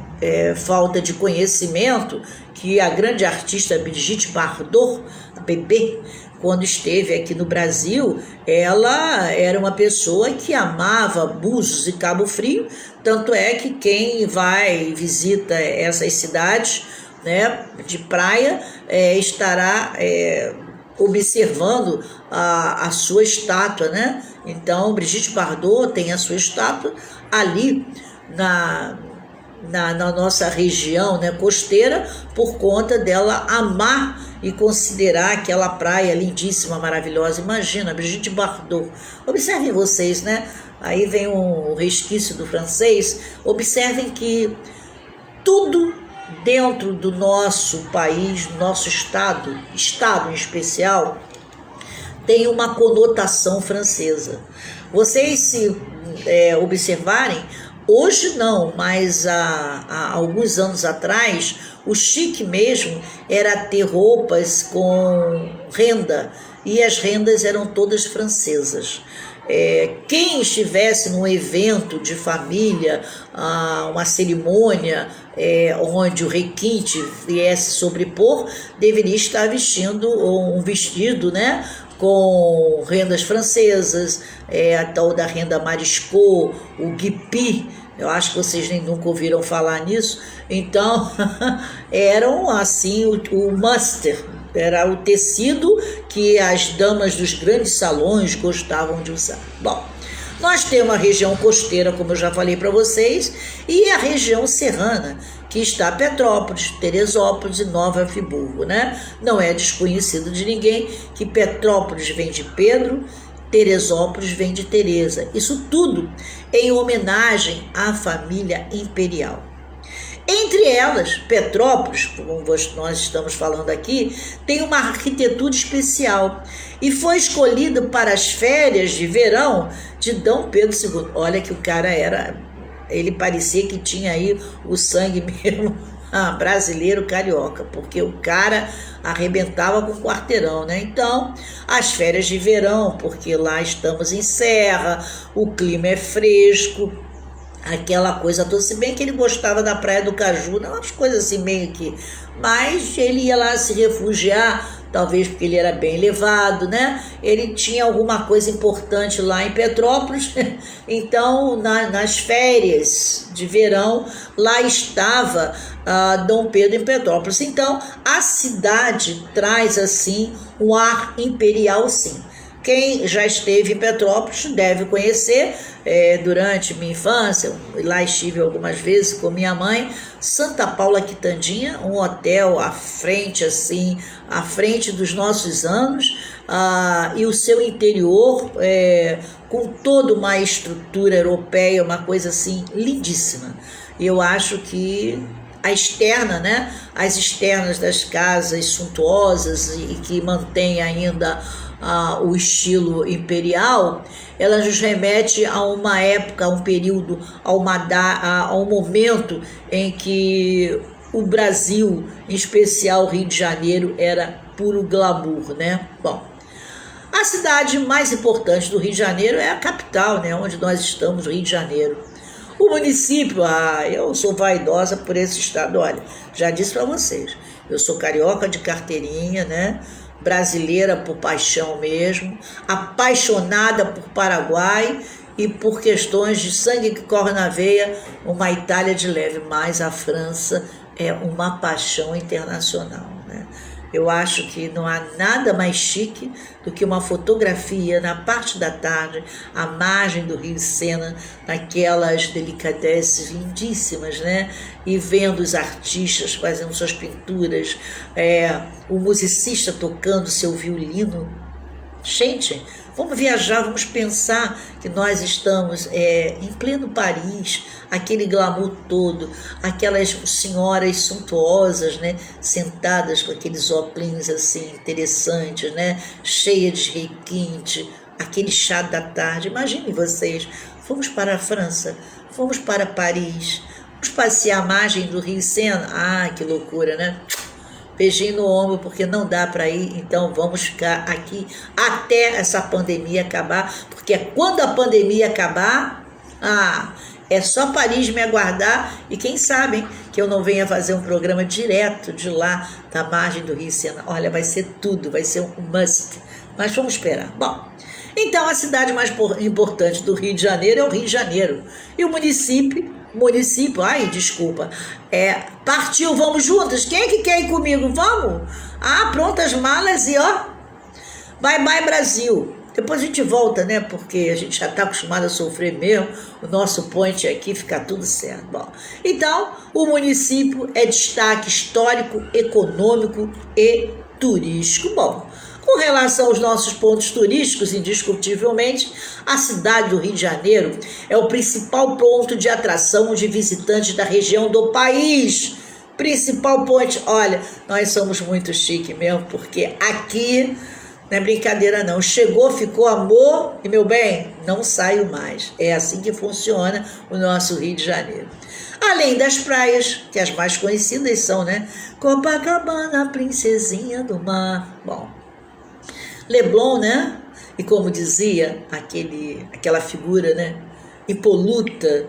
falta de conhecimento que a grande artista Brigitte Bardot, a Bebê, quando esteve aqui no Brasil, ela era uma pessoa que amava Búzios e Cabo Frio, tanto é que quem vai e visita essas cidades, né, de praia, estará observando a sua estátua, né? Então, Brigitte Bardot tem a sua estátua ali na nossa região, né, costeira, por conta dela amar e considerar aquela praia lindíssima, maravilhosa. Imagina, Brigitte Bardot. Observem vocês, né? Aí vem um resquício do francês. Observem que tudo dentro do nosso país, nosso estado em especial, tem uma conotação francesa. Vocês, se observarem, hoje não, mas há alguns anos atrás, o chique mesmo era ter roupas com renda, e as rendas eram todas francesas. Quem estivesse num evento de família, uma cerimônia onde o requinte viesse sobrepor, deveria estar vestindo um vestido, né, com rendas francesas, a tal da renda Mariscot, o guipi. Eu acho que vocês nem nunca ouviram falar nisso. Então, eram assim o master, era o tecido que as damas dos grandes salões gostavam de usar. Bom, nós temos a região costeira, como eu já falei para vocês, e a região serrana, que está Petrópolis, Teresópolis e Nova Friburgo, né? Não é desconhecido de ninguém que Petrópolis vem de Pedro, Teresópolis vem de Teresa. Isso tudo em homenagem à família imperial. Entre elas, Petrópolis, como nós estamos falando aqui, tem uma arquitetura especial e foi escolhida para as férias de verão de Dom Pedro II. Olha que o cara ele parecia que tinha aí o sangue mesmo brasileiro carioca, porque o cara arrebentava com o quarteirão, né? Então, as férias de verão, porque lá estamos em serra, o clima é fresco, aquela coisa toda, se bem que ele gostava da Praia do Caju, não, umas coisas assim meio que, mas ele ia lá se refugiar, talvez porque ele era bem elevado, né? Ele tinha alguma coisa importante lá em Petrópolis, então nas férias de verão, lá estava Dom Pedro em Petrópolis. Então, a cidade traz assim um ar imperial, sim. Quem já esteve em Petrópolis deve conhecer, durante minha infância, lá estive algumas vezes com minha mãe, Santa Paula Quitandinha, um hotel à frente, assim, à frente dos nossos anos, e o seu interior com toda uma estrutura europeia, uma coisa assim lindíssima. Eu acho que a externa, né, as externas das casas suntuosas e que mantém ainda o estilo imperial, ela nos remete a uma época, a um período, a um momento em que o Brasil, em especial o Rio de Janeiro, era puro glamour, né? Bom, a cidade mais importante do Rio de Janeiro é a capital, né, onde nós estamos, o Rio de Janeiro. O município, eu sou vaidosa por esse estado, olha, já disse para vocês, eu sou carioca de carteirinha, né? Brasileira por paixão mesmo, apaixonada por Paraguai e por questões de sangue que corre na veia, uma Itália de leve, mas a França é uma paixão internacional, né? Eu acho que não há nada mais chique do que uma fotografia na parte da tarde, à margem do Rio Sena, naquelas delicadeces lindíssimas, né? E vendo os artistas fazendo suas pinturas, o musicista tocando seu violino. Gente, vamos viajar, vamos pensar que nós estamos em pleno Paris, aquele glamour todo, aquelas senhoras suntuosas, né, sentadas com aqueles óculos assim interessantes, né, cheias de requinte, aquele chá da tarde. Imaginem vocês, fomos para a França, fomos para Paris, vamos passear à margem do Rio Sena. Ah, que loucura, né? Beijinho no ombro, porque não dá para ir, então vamos ficar aqui até essa pandemia acabar, porque quando a pandemia acabar, é só Paris me aguardar, e quem sabe, hein, que eu não venha fazer um programa direto de lá, da margem do Rio Sena. Olha, vai ser tudo, vai ser um must, mas vamos esperar. Bom, então a cidade mais importante do Rio de Janeiro é o Rio de Janeiro, e o município, partiu, vamos juntas? Quem é que quer ir comigo? Vamos? Pronto as malas e bye bye Brasil. Depois a gente volta, né? Porque a gente já está acostumado a sofrer mesmo. O nosso point aqui fica tudo certo. Bom, então o município é destaque histórico, econômico e turístico. Bom, com relação aos nossos pontos turísticos, indiscutivelmente, a cidade do Rio de Janeiro é o principal ponto de atração de visitantes da região do país. Principal ponto, olha, nós somos muito chique mesmo, porque aqui não é brincadeira não. Chegou, ficou, amor, e meu bem, não saio mais. É assim que funciona o nosso Rio de Janeiro. Além das praias, que as mais conhecidas são, né? Copacabana, princesinha do mar. Bom, Leblon, né? E como dizia aquela figura, né, impoluta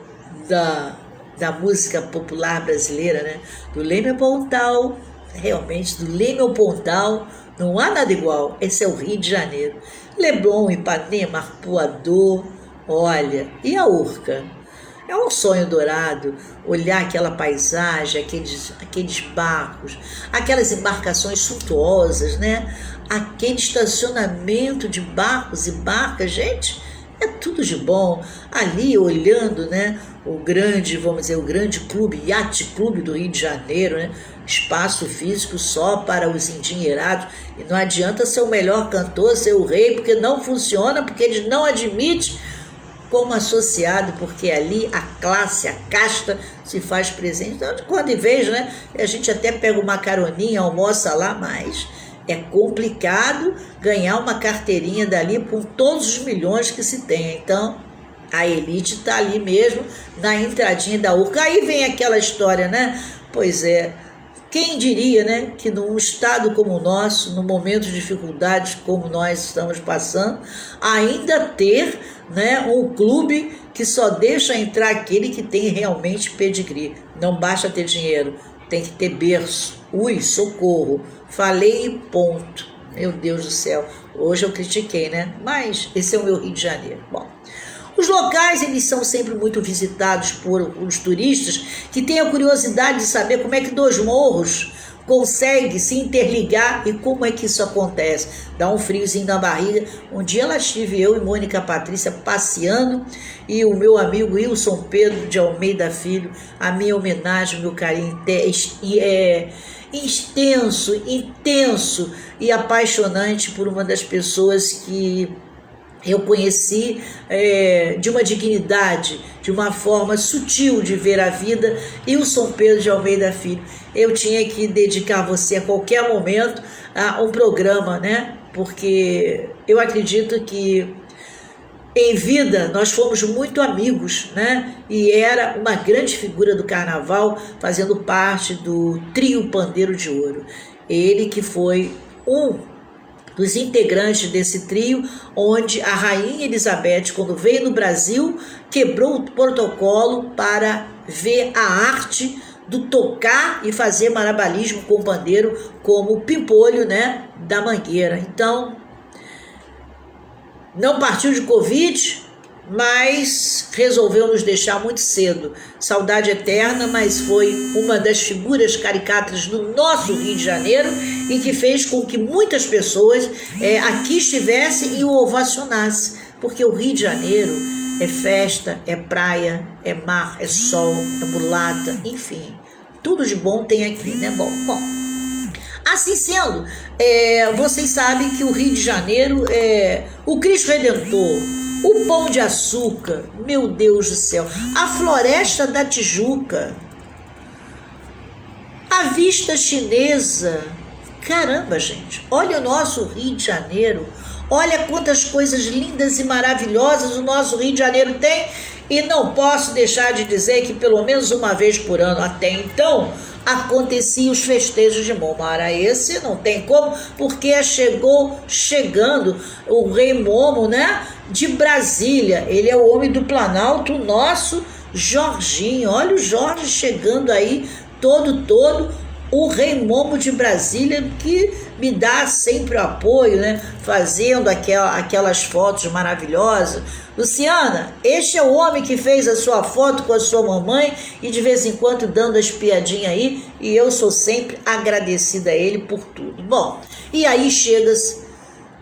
da música popular brasileira, né? Do Leme ao Pontal, realmente, do Leme ao Pontal, não há nada igual. Esse é o Rio de Janeiro. Leblon, Ipanema, Arpoador, olha, e a Urca? É um sonho dourado olhar aquela paisagem, aqueles barcos, aquelas embarcações suntuosas, né? Aquele estacionamento de barcos e barcas, gente, é tudo de bom. Ali olhando, né, o grande clube, Yacht Clube do Rio de Janeiro, né? Espaço físico só para os endinheirados. E não adianta ser o melhor cantor, ser o rei, porque não funciona, porque eles não admitem como associado, porque ali a classe, a casta se faz presente. Então, de quando em vez, né, a gente até pega uma caroninha, almoça lá, mas é complicado ganhar uma carteirinha dali com todos os milhões que se tem. Então, a elite está ali mesmo, na entradinha da Urca. Aí vem aquela história, né? Pois é, quem diria, né, que num estado como o nosso, num momento de dificuldades como nós estamos passando, ainda ter, né, um clube que só deixa entrar aquele que tem realmente pedigree. Não basta ter dinheiro, tem que ter berço. Ui, socorro, falei e ponto. Meu Deus do céu, hoje eu critiquei, né? Mas esse é o meu Rio de Janeiro. Bom, os locais, eles são sempre muito visitados por os turistas que têm a curiosidade de saber como é que Dois Morros consegue se interligar e como é que isso acontece. Dá um friozinho na barriga. Um dia lá estive eu e Mônica Patrícia passeando e o meu amigo Wilson Pedro de Almeida Filho, a minha homenagem, meu carinho intenso e apaixonante por uma das pessoas que eu conheci de uma dignidade, de uma forma sutil de ver a vida, e o São Pedro de Almeida Filho. Eu tinha que dedicar a você a qualquer momento a um programa, né? Porque eu acredito que em vida nós fomos muito amigos, né? E era uma grande figura do carnaval, fazendo parte do trio Pandeiro de Ouro. Ele que foi dos integrantes desse trio, onde a Rainha Elizabeth, quando veio no Brasil, quebrou o protocolo para ver a arte do tocar e fazer marabalismo com pandeiro, como o Pimpolho, né, da Mangueira. Então, não partiu de Covid, mas resolveu nos deixar muito cedo. Saudade eterna, mas foi uma das figuras caricatas do nosso Rio de Janeiro e que fez com que muitas pessoas aqui estivessem e o ovacionassem, porque o Rio de Janeiro é festa, é praia, é mar, é sol, é mulata, enfim, tudo de bom tem aqui, né? Bom, assim sendo, vocês sabem que o Rio de Janeiro é o Cristo Redentor, o Pão de Açúcar, meu Deus do céu, a Floresta da Tijuca, a Vista Chinesa. Caramba, gente, olha o nosso Rio de Janeiro, olha quantas coisas lindas e maravilhosas o nosso Rio de Janeiro tem, e não posso deixar de dizer que pelo menos uma vez por ano até então aconteciam os festejos de Momara. Esse não tem como, porque chegando o Rei Momo, né, de Brasília. Ele é o homem do Planalto, o nosso Jorginho. Olha o Jorge chegando aí, todo o Rei Momo de Brasília, que me dá sempre o apoio, né? Fazendo aquelas fotos maravilhosas. Luciana, este é o homem que fez a sua foto com a sua mamãe e de vez em quando dando as piadinhas aí, e eu sou sempre agradecida a ele por tudo. Bom, e aí chega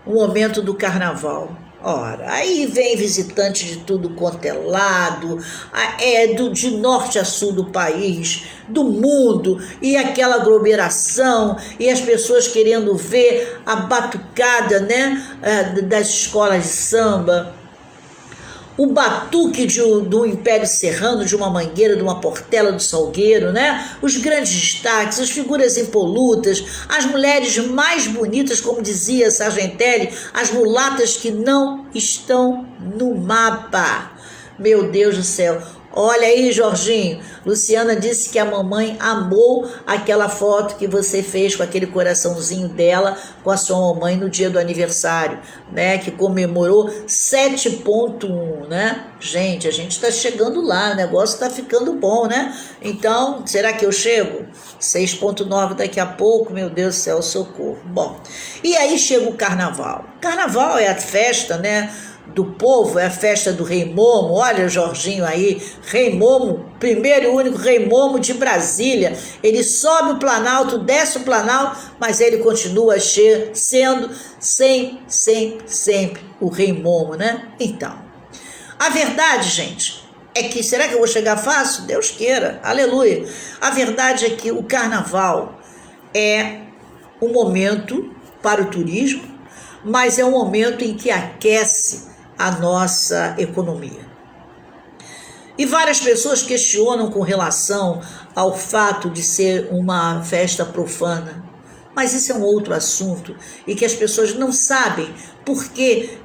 o momento do carnaval. Ora, aí vem visitante de tudo quanto é lado, de norte a sul do país, do mundo, e aquela aglomeração, e as pessoas querendo ver a batucada, né, das escolas de samba, o batuque do Império Serrano, de uma Mangueira, de uma Portela, do Salgueiro, né? Os grandes destaques, as figuras impolutas, as mulheres mais bonitas, como dizia Sargentelli, as mulatas que não estão no mapa. Meu Deus do céu. Olha aí, Jorginho, Luciana disse que a mamãe amou aquela foto que você fez com aquele coraçãozinho dela com a sua mamãe no dia do aniversário, né, que comemorou 7.1, né? Gente, a gente está chegando lá, o negócio está ficando bom, né? Então, será que eu chego? 6.9 daqui a pouco, meu Deus do céu, socorro. Bom, e aí chega o carnaval. Carnaval é a festa, né, do povo, é a festa do Rei Momo. Olha o Jorginho aí, Rei Momo, primeiro e único Rei Momo de Brasília. Ele sobe o Planalto, desce o Planalto, mas ele continua sendo sempre o Rei Momo, né? Então, a verdade, gente, é que, será que eu vou chegar fácil? Deus queira, aleluia. A verdade é que o carnaval é um momento para o turismo, mas é um momento em que aquece a nossa economia. E várias pessoas questionam com relação ao fato de ser uma festa profana, mas isso é um outro assunto e que as pessoas não sabem por que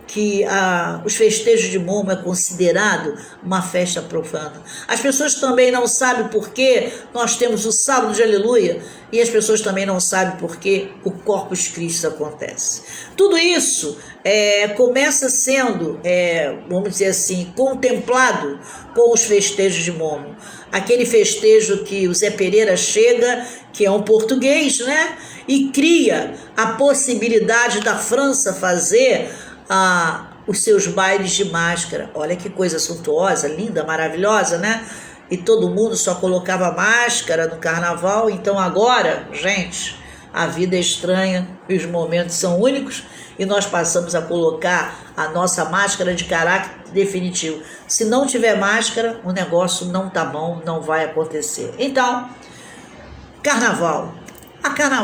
os festejos de Momo é considerado uma festa profana. As pessoas também não sabem por que nós temos o sábado de aleluia e as pessoas também não sabem por que o Corpus Christi acontece. Tudo isso começa sendo, vamos dizer assim, contemplado com os festejos de Momo. Aquele festejo que o Zé Pereira chega, que é um português, né? E cria a possibilidade da França fazer os seus bailes de máscara. Olha que coisa suntuosa, linda, maravilhosa, né? E todo mundo só colocava máscara no carnaval. Então agora, gente, a vida é estranha e os momentos são únicos e nós passamos a colocar a nossa máscara de caráter definitivo. Se não tiver máscara, o negócio não tá bom, não vai acontecer. Então, carnaval.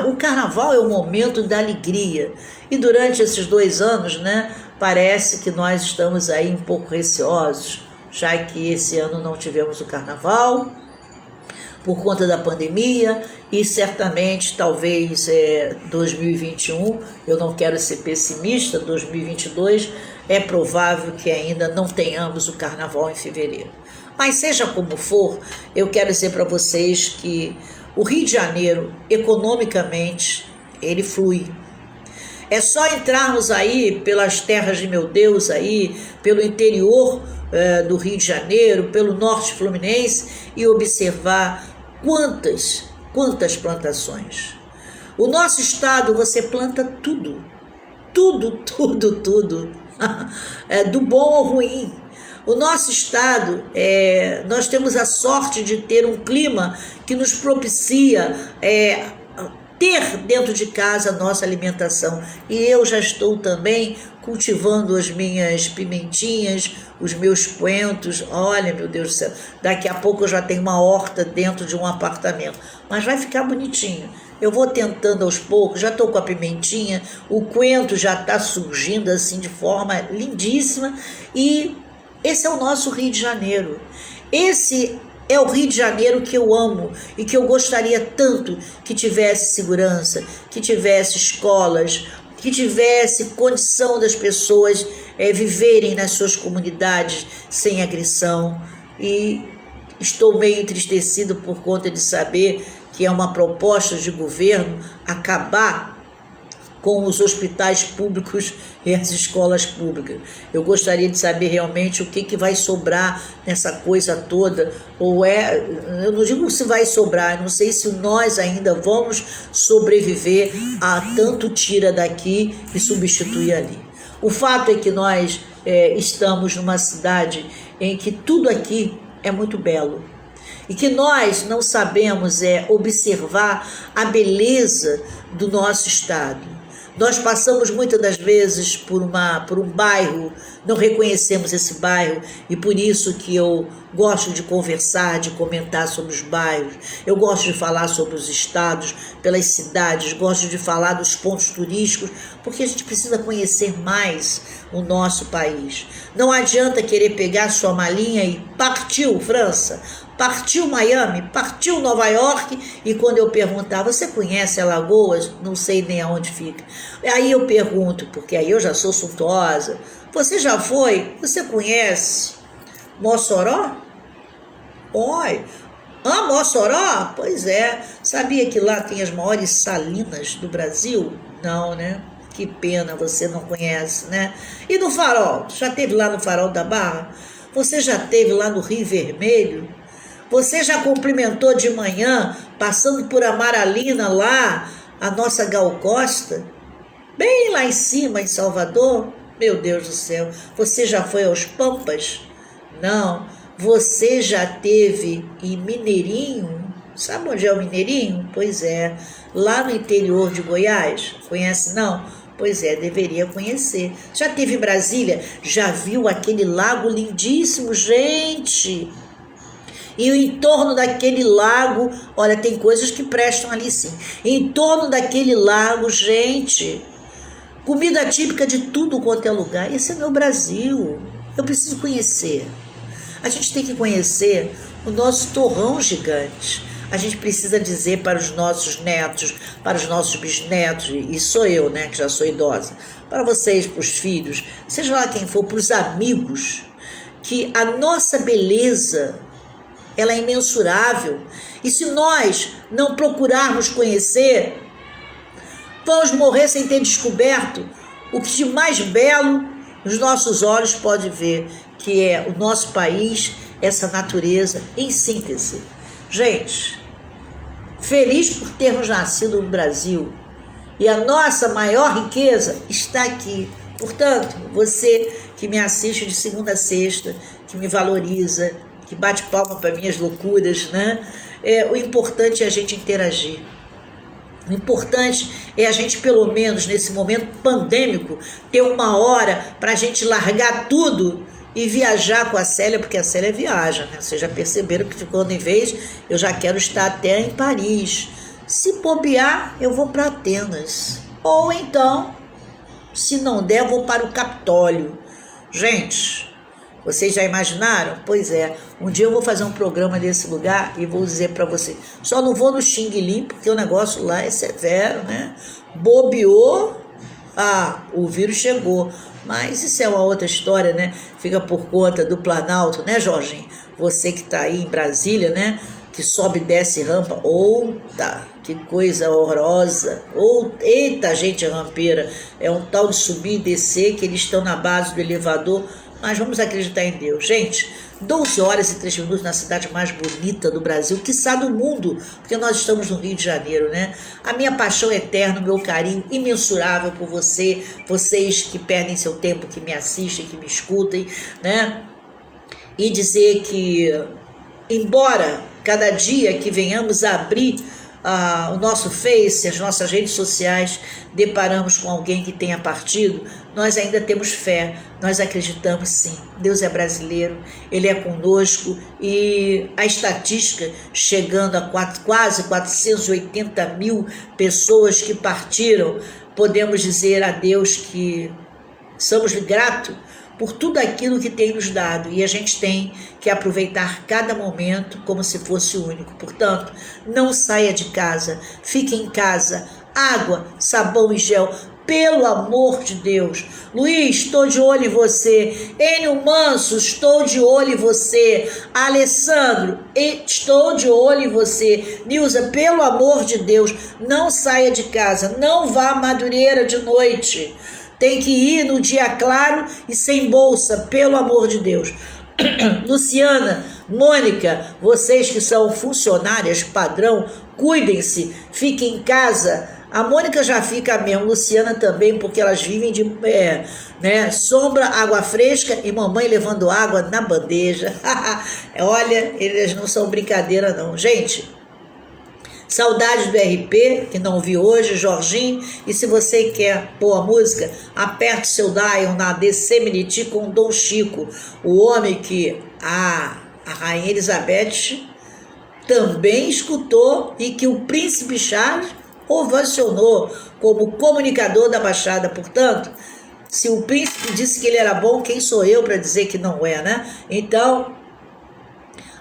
O carnaval é o momento da alegria. E durante esses 2 anos, né, parece que nós estamos aí um pouco receosos, já que esse ano não tivemos o carnaval por conta da pandemia e certamente, talvez 2021, eu não quero ser pessimista, 2022 é provável que ainda não tenhamos o carnaval em fevereiro. Mas seja como for, eu quero dizer para vocês que o Rio de Janeiro, economicamente, ele flui. É só entrarmos aí pelas terras de meu Deus, aí, pelo interior do Rio de Janeiro, pelo norte fluminense e observar quantas plantações. O nosso estado, você planta tudo, do bom ao ruim. O nosso estado, nós temos a sorte de ter um clima que nos propicia ter dentro de casa a nossa alimentação. E eu já estou também cultivando as minhas pimentinhas, os meus coentros. Olha, meu Deus do céu, daqui a pouco eu já tenho uma horta dentro de um apartamento. Mas vai ficar bonitinho. Eu vou tentando aos poucos, já estou com a pimentinha, o coentro já está surgindo assim de forma lindíssima. E esse é o nosso Rio de Janeiro. Esse é o Rio de Janeiro que eu amo e que eu gostaria tanto que tivesse segurança, que tivesse escolas, que tivesse condição das pessoas viverem nas suas comunidades sem agressão. E estou meio entristecido por conta de saber que é uma proposta de governo acabar com os hospitais públicos e as escolas públicas. Eu gostaria de saber realmente o que vai sobrar nessa coisa toda, eu não digo se vai sobrar, não sei se nós ainda vamos sobreviver a tanto tira daqui e substituir ali. O fato é que nós estamos numa cidade em que tudo aqui é muito belo, e que nós não sabemos observar a beleza do nosso estado. Nós passamos muitas das vezes por um bairro, não reconhecemos esse bairro, e por isso que eu gosto de conversar, de comentar sobre os bairros. Eu gosto de falar sobre os estados, pelas cidades, gosto de falar dos pontos turísticos, porque a gente precisa conhecer mais o nosso país. Não adianta querer pegar sua malinha e partiu França, partiu Miami, partiu Nova York, e quando eu perguntar, você conhece Alagoas? Não sei nem aonde fica. Aí eu pergunto, porque aí eu já sou suntuosa, você já foi? Você conhece Mossoró? Oi, Mossoró? Pois é, sabia que lá tem as maiores salinas do Brasil? Não, né? Que pena, você não conhece, né? E no Farol? Já esteve lá no Farol da Barra? Você já esteve lá no Rio Vermelho? Você já cumprimentou de manhã, passando por Amaralina lá, a nossa Gal Costa? Bem lá em cima, em Salvador? Meu Deus do céu, você já foi aos Pampas? Não. Você já esteve em Mineirinho? Sabe onde é o Mineirinho? Pois é, lá no interior de Goiás. Conhece não? Pois é, deveria conhecer. Já esteve em Brasília? Já viu aquele lago lindíssimo, gente? E em torno daquele lago, olha, tem coisas que prestam ali sim. Em torno daquele lago, gente, comida típica de tudo quanto é lugar. Esse é meu Brasil. Eu preciso conhecer. A gente tem que conhecer o nosso torrão gigante. A gente precisa dizer para os nossos netos, para os nossos bisnetos, e sou eu, né, que já sou idosa, para vocês, para os filhos, seja lá quem for, para os amigos, que a nossa beleza, ela é imensurável. E se nós não procurarmos conhecer, vamos morrer sem ter descoberto o que de mais belo os nossos olhos podem ver, que é o nosso país, essa natureza em síntese. Gente, feliz por termos nascido no Brasil, e a nossa maior riqueza está aqui. Portanto, você que me assiste de segunda a sexta, que me valoriza, que bate palma para minhas loucuras, né? O importante é a gente interagir. O importante é a gente, pelo menos nesse momento pandêmico, ter uma hora para a gente largar tudo e viajar com a Célia, porque a Célia viaja, né? Vocês já perceberam que de quando em vez eu já quero estar até em Paris. Se bobear, eu vou para Atenas. Ou então, se não der, eu vou para o Capitólio. Gente, vocês já imaginaram? Pois é, um dia eu vou fazer um programa nesse lugar e vou dizer para vocês. Só não vou no Xing Lim, porque o negócio lá é severo, né? Bobeou, o vírus chegou. Mas isso é uma outra história, né? Fica por conta do Planalto, né, Jorginho? Você que está aí em Brasília, né? Que sobe e desce rampa. Que coisa horrorosa. Eita, gente rampeira. É um tal de subir e descer que eles estão na base do elevador. Mas vamos acreditar em Deus. Gente, 12 horas e 3 minutos na cidade mais bonita do Brasil, quiçá do mundo, porque nós estamos no Rio de Janeiro, né? A minha paixão eterna, o meu carinho imensurável por vocês que perdem seu tempo, que me assistem, que me escutem, né? e dizer que, embora cada dia que venhamos a abrir o nosso Face, as nossas redes sociais, deparamos com alguém que tenha partido, nós ainda temos fé, nós acreditamos sim. Deus é brasileiro, Ele é conosco, e a estatística chegando a quase 480 mil pessoas que partiram, podemos dizer a Deus que somos gratos por tudo aquilo que tem nos dado, e a gente tem que aproveitar cada momento como se fosse único. Portanto, não saia de casa, fique em casa, água, sabão e gel, pelo amor de Deus. Luiz, estou de olho em você. Enio Manso, estou de olho em você. Alessandro, estou de olho em você. Nilza, pelo amor de Deus, não saia de casa, não vá à Madureira de noite. Tem que ir no dia claro e sem bolsa, pelo amor de Deus. Luciana, Mônica, vocês que são funcionárias padrão, cuidem-se, fiquem em casa. A Mônica já fica mesmo, Luciana também, porque elas vivem de sombra, água fresca e mamãe levando água na bandeja. Olha, eles não são brincadeira não. Gente, saudades do RP, que não vi hoje, Jorginho. E se você quer pôr a música, aperte seu dial na DC Meriti com Dom Chico, o homem que a Rainha Elizabeth também escutou e que o Príncipe Charles ovacionou como comunicador da Baixada. Portanto, se o príncipe disse que ele era bom, quem sou eu para dizer que não é, né? Então,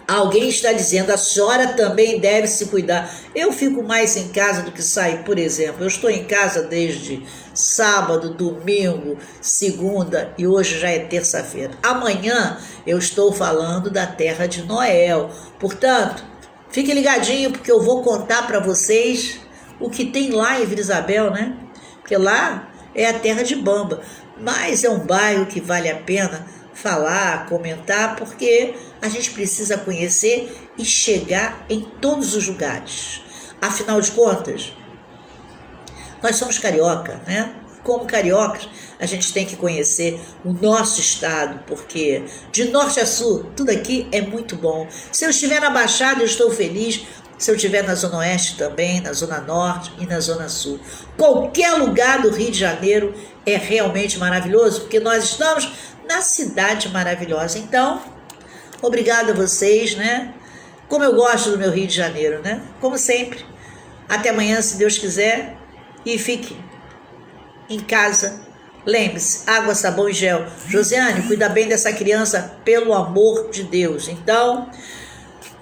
alguém está dizendo, a senhora também deve se cuidar. Eu fico mais em casa do que sair, por exemplo. Eu estou em casa desde sábado, domingo, segunda e hoje já é terça-feira. Amanhã eu estou falando da terra de Noel. Portanto, fique ligadinho porque eu vou contar para vocês o que tem lá em Vila Isabel, né? Porque lá é a terra de Bamba. Mas é um bairro que vale a pena falar, comentar, porque a gente precisa conhecer e chegar em todos os lugares. Afinal de contas, nós somos carioca, né? Como cariocas, a gente tem que conhecer o nosso estado, porque de norte a sul, tudo aqui é muito bom. Se eu estiver na Baixada, eu estou feliz. Se eu estiver na Zona Oeste também, na Zona Norte e na Zona Sul. Qualquer lugar do Rio de Janeiro é realmente maravilhoso, porque nós estamos na cidade maravilhosa. Então, obrigado a vocês, né? Como eu gosto do meu Rio de Janeiro, né? Como sempre. Até amanhã, se Deus quiser. E fique em casa. Lembre-se, água, sabão e gel. Josiane, cuida bem dessa criança, pelo amor de Deus. Então,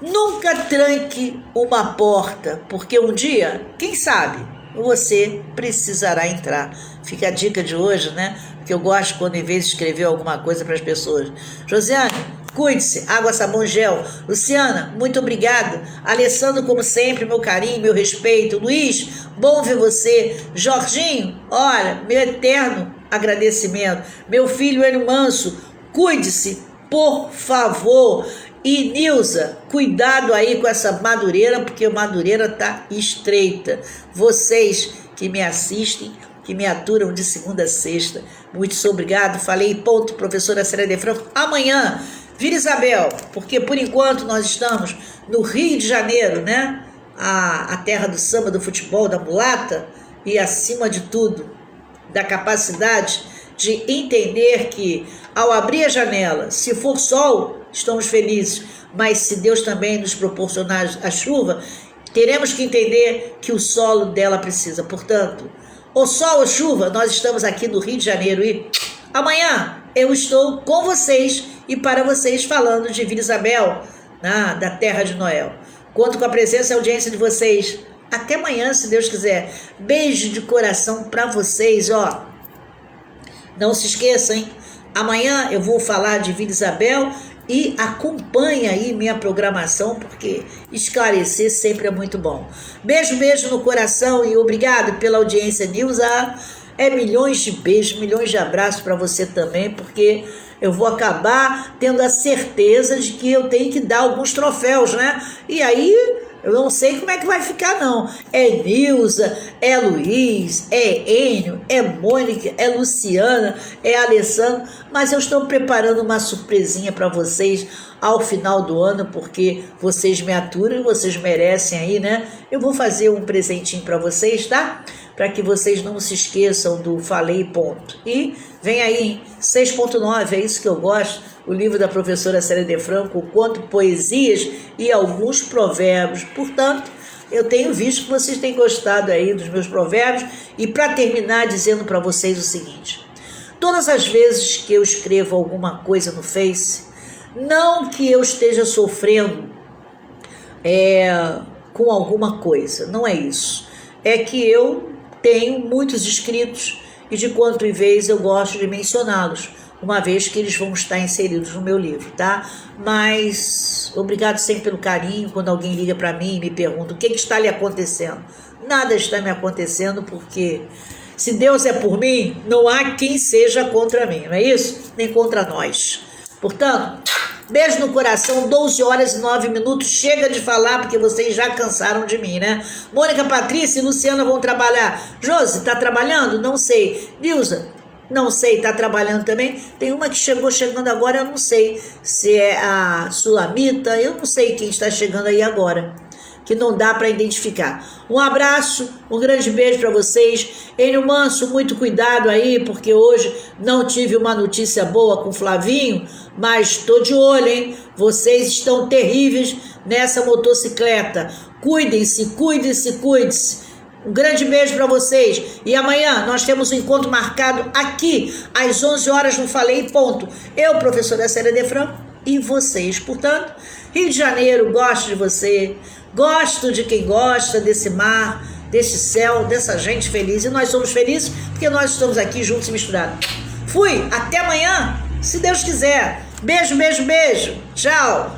nunca tranque uma porta, porque um dia, quem sabe, você precisará entrar. Fica a dica de hoje, né? Porque eu gosto quando, em vez de escrever alguma coisa para as pessoas. Josiane, cuide-se, água, sabão, gel. Luciana, muito obrigado. Alessandro, como sempre, meu carinho, meu respeito. Luiz, bom ver você. Jorginho, olha, meu eterno agradecimento. Meu filho Enio Manso, cuide-se, por favor. E Nilza, cuidado aí com essa Madureira, porque a Madureira tá estreita. Vocês que me assistem, que me aturam de segunda a sexta, muito obrigado. Falei, ponto, professora Célia de Franco. Amanhã, Vila Isabel, porque por enquanto nós estamos no Rio de Janeiro, né? A terra do samba, do futebol, da mulata e, acima de tudo, da capacidade de entender que, ao abrir a janela, se for sol, estamos felizes, mas se Deus também nos proporcionar a chuva, teremos que entender que o solo dela precisa. Portanto, ou sol ou chuva, nós estamos aqui no Rio de Janeiro e amanhã eu estou com vocês e para vocês falando de Vila Isabel, da terra de Noel. Conto com a presença e audiência de vocês. Até amanhã, se Deus quiser. Beijo de coração para vocês, ó. Não se esqueçam, hein? Amanhã eu vou falar de Vila Isabel e acompanhe aí minha programação, porque esclarecer sempre é muito bom. Beijo, beijo no coração e obrigado pela audiência, Nilza. É milhões de beijos, milhões de abraços para você também, porque eu vou acabar tendo a certeza de que eu tenho que dar alguns troféus, né? E aí Eu não sei como é que vai ficar, não. É Nilza, é Luiz, é Enio, é Mônica, é Luciana, é Alessandro, mas eu estou preparando uma surpresinha para vocês ao final do ano, porque vocês me aturam e vocês merecem aí, né? Eu vou fazer um presentinho para vocês, tá? Para que vocês não se esqueçam do Falei Ponto. E vem aí, 6.9, é isso que eu gosto, o livro da professora Célia de Franco, Conto, Poesias e alguns provérbios. Portanto, eu tenho visto que vocês têm gostado aí dos meus provérbios. E para terminar, dizendo para vocês o seguinte: todas as vezes que eu escrevo alguma coisa no Face, não que eu esteja sofrendo com alguma coisa, não é isso. É que eu tenho muitos inscritos e de quanto em vez eu gosto de mencioná-los, uma vez que eles vão estar inseridos no meu livro, tá? Mas obrigado sempre pelo carinho. Quando alguém liga para mim e me pergunta o que está lhe acontecendo, nada está me acontecendo, porque se Deus é por mim, não há quem seja contra mim, não é isso? Nem contra nós. Portanto, beijo no coração, 12 horas e 9 minutos, chega de falar, porque vocês já cansaram de mim, né? Mônica, Patrícia e Luciana vão trabalhar. Josi, tá trabalhando? Não sei. Nilza, não sei, tá trabalhando também. Tem uma que chegando agora, eu não sei se é a Sulamita, eu não sei quem está chegando aí agora, que não dá para identificar. Um abraço, um grande beijo para vocês. Enio Manso, muito cuidado aí, porque hoje não tive uma notícia boa com o Flavinho, mas estou de olho, hein? Vocês estão terríveis nessa motocicleta. Cuidem-se, cuidem-se, cuidem-se. Um grande beijo para vocês. E amanhã nós temos um encontro marcado aqui, às 11 horas no Falei Ponto. Eu, professora Célia de Franco, e vocês. Portanto, Rio de Janeiro, gosto de você. Gosto de quem gosta desse mar, desse céu, dessa gente feliz. E nós somos felizes porque nós estamos aqui juntos e misturados. Fui, até amanhã, se Deus quiser. Beijo, beijo, beijo. Tchau.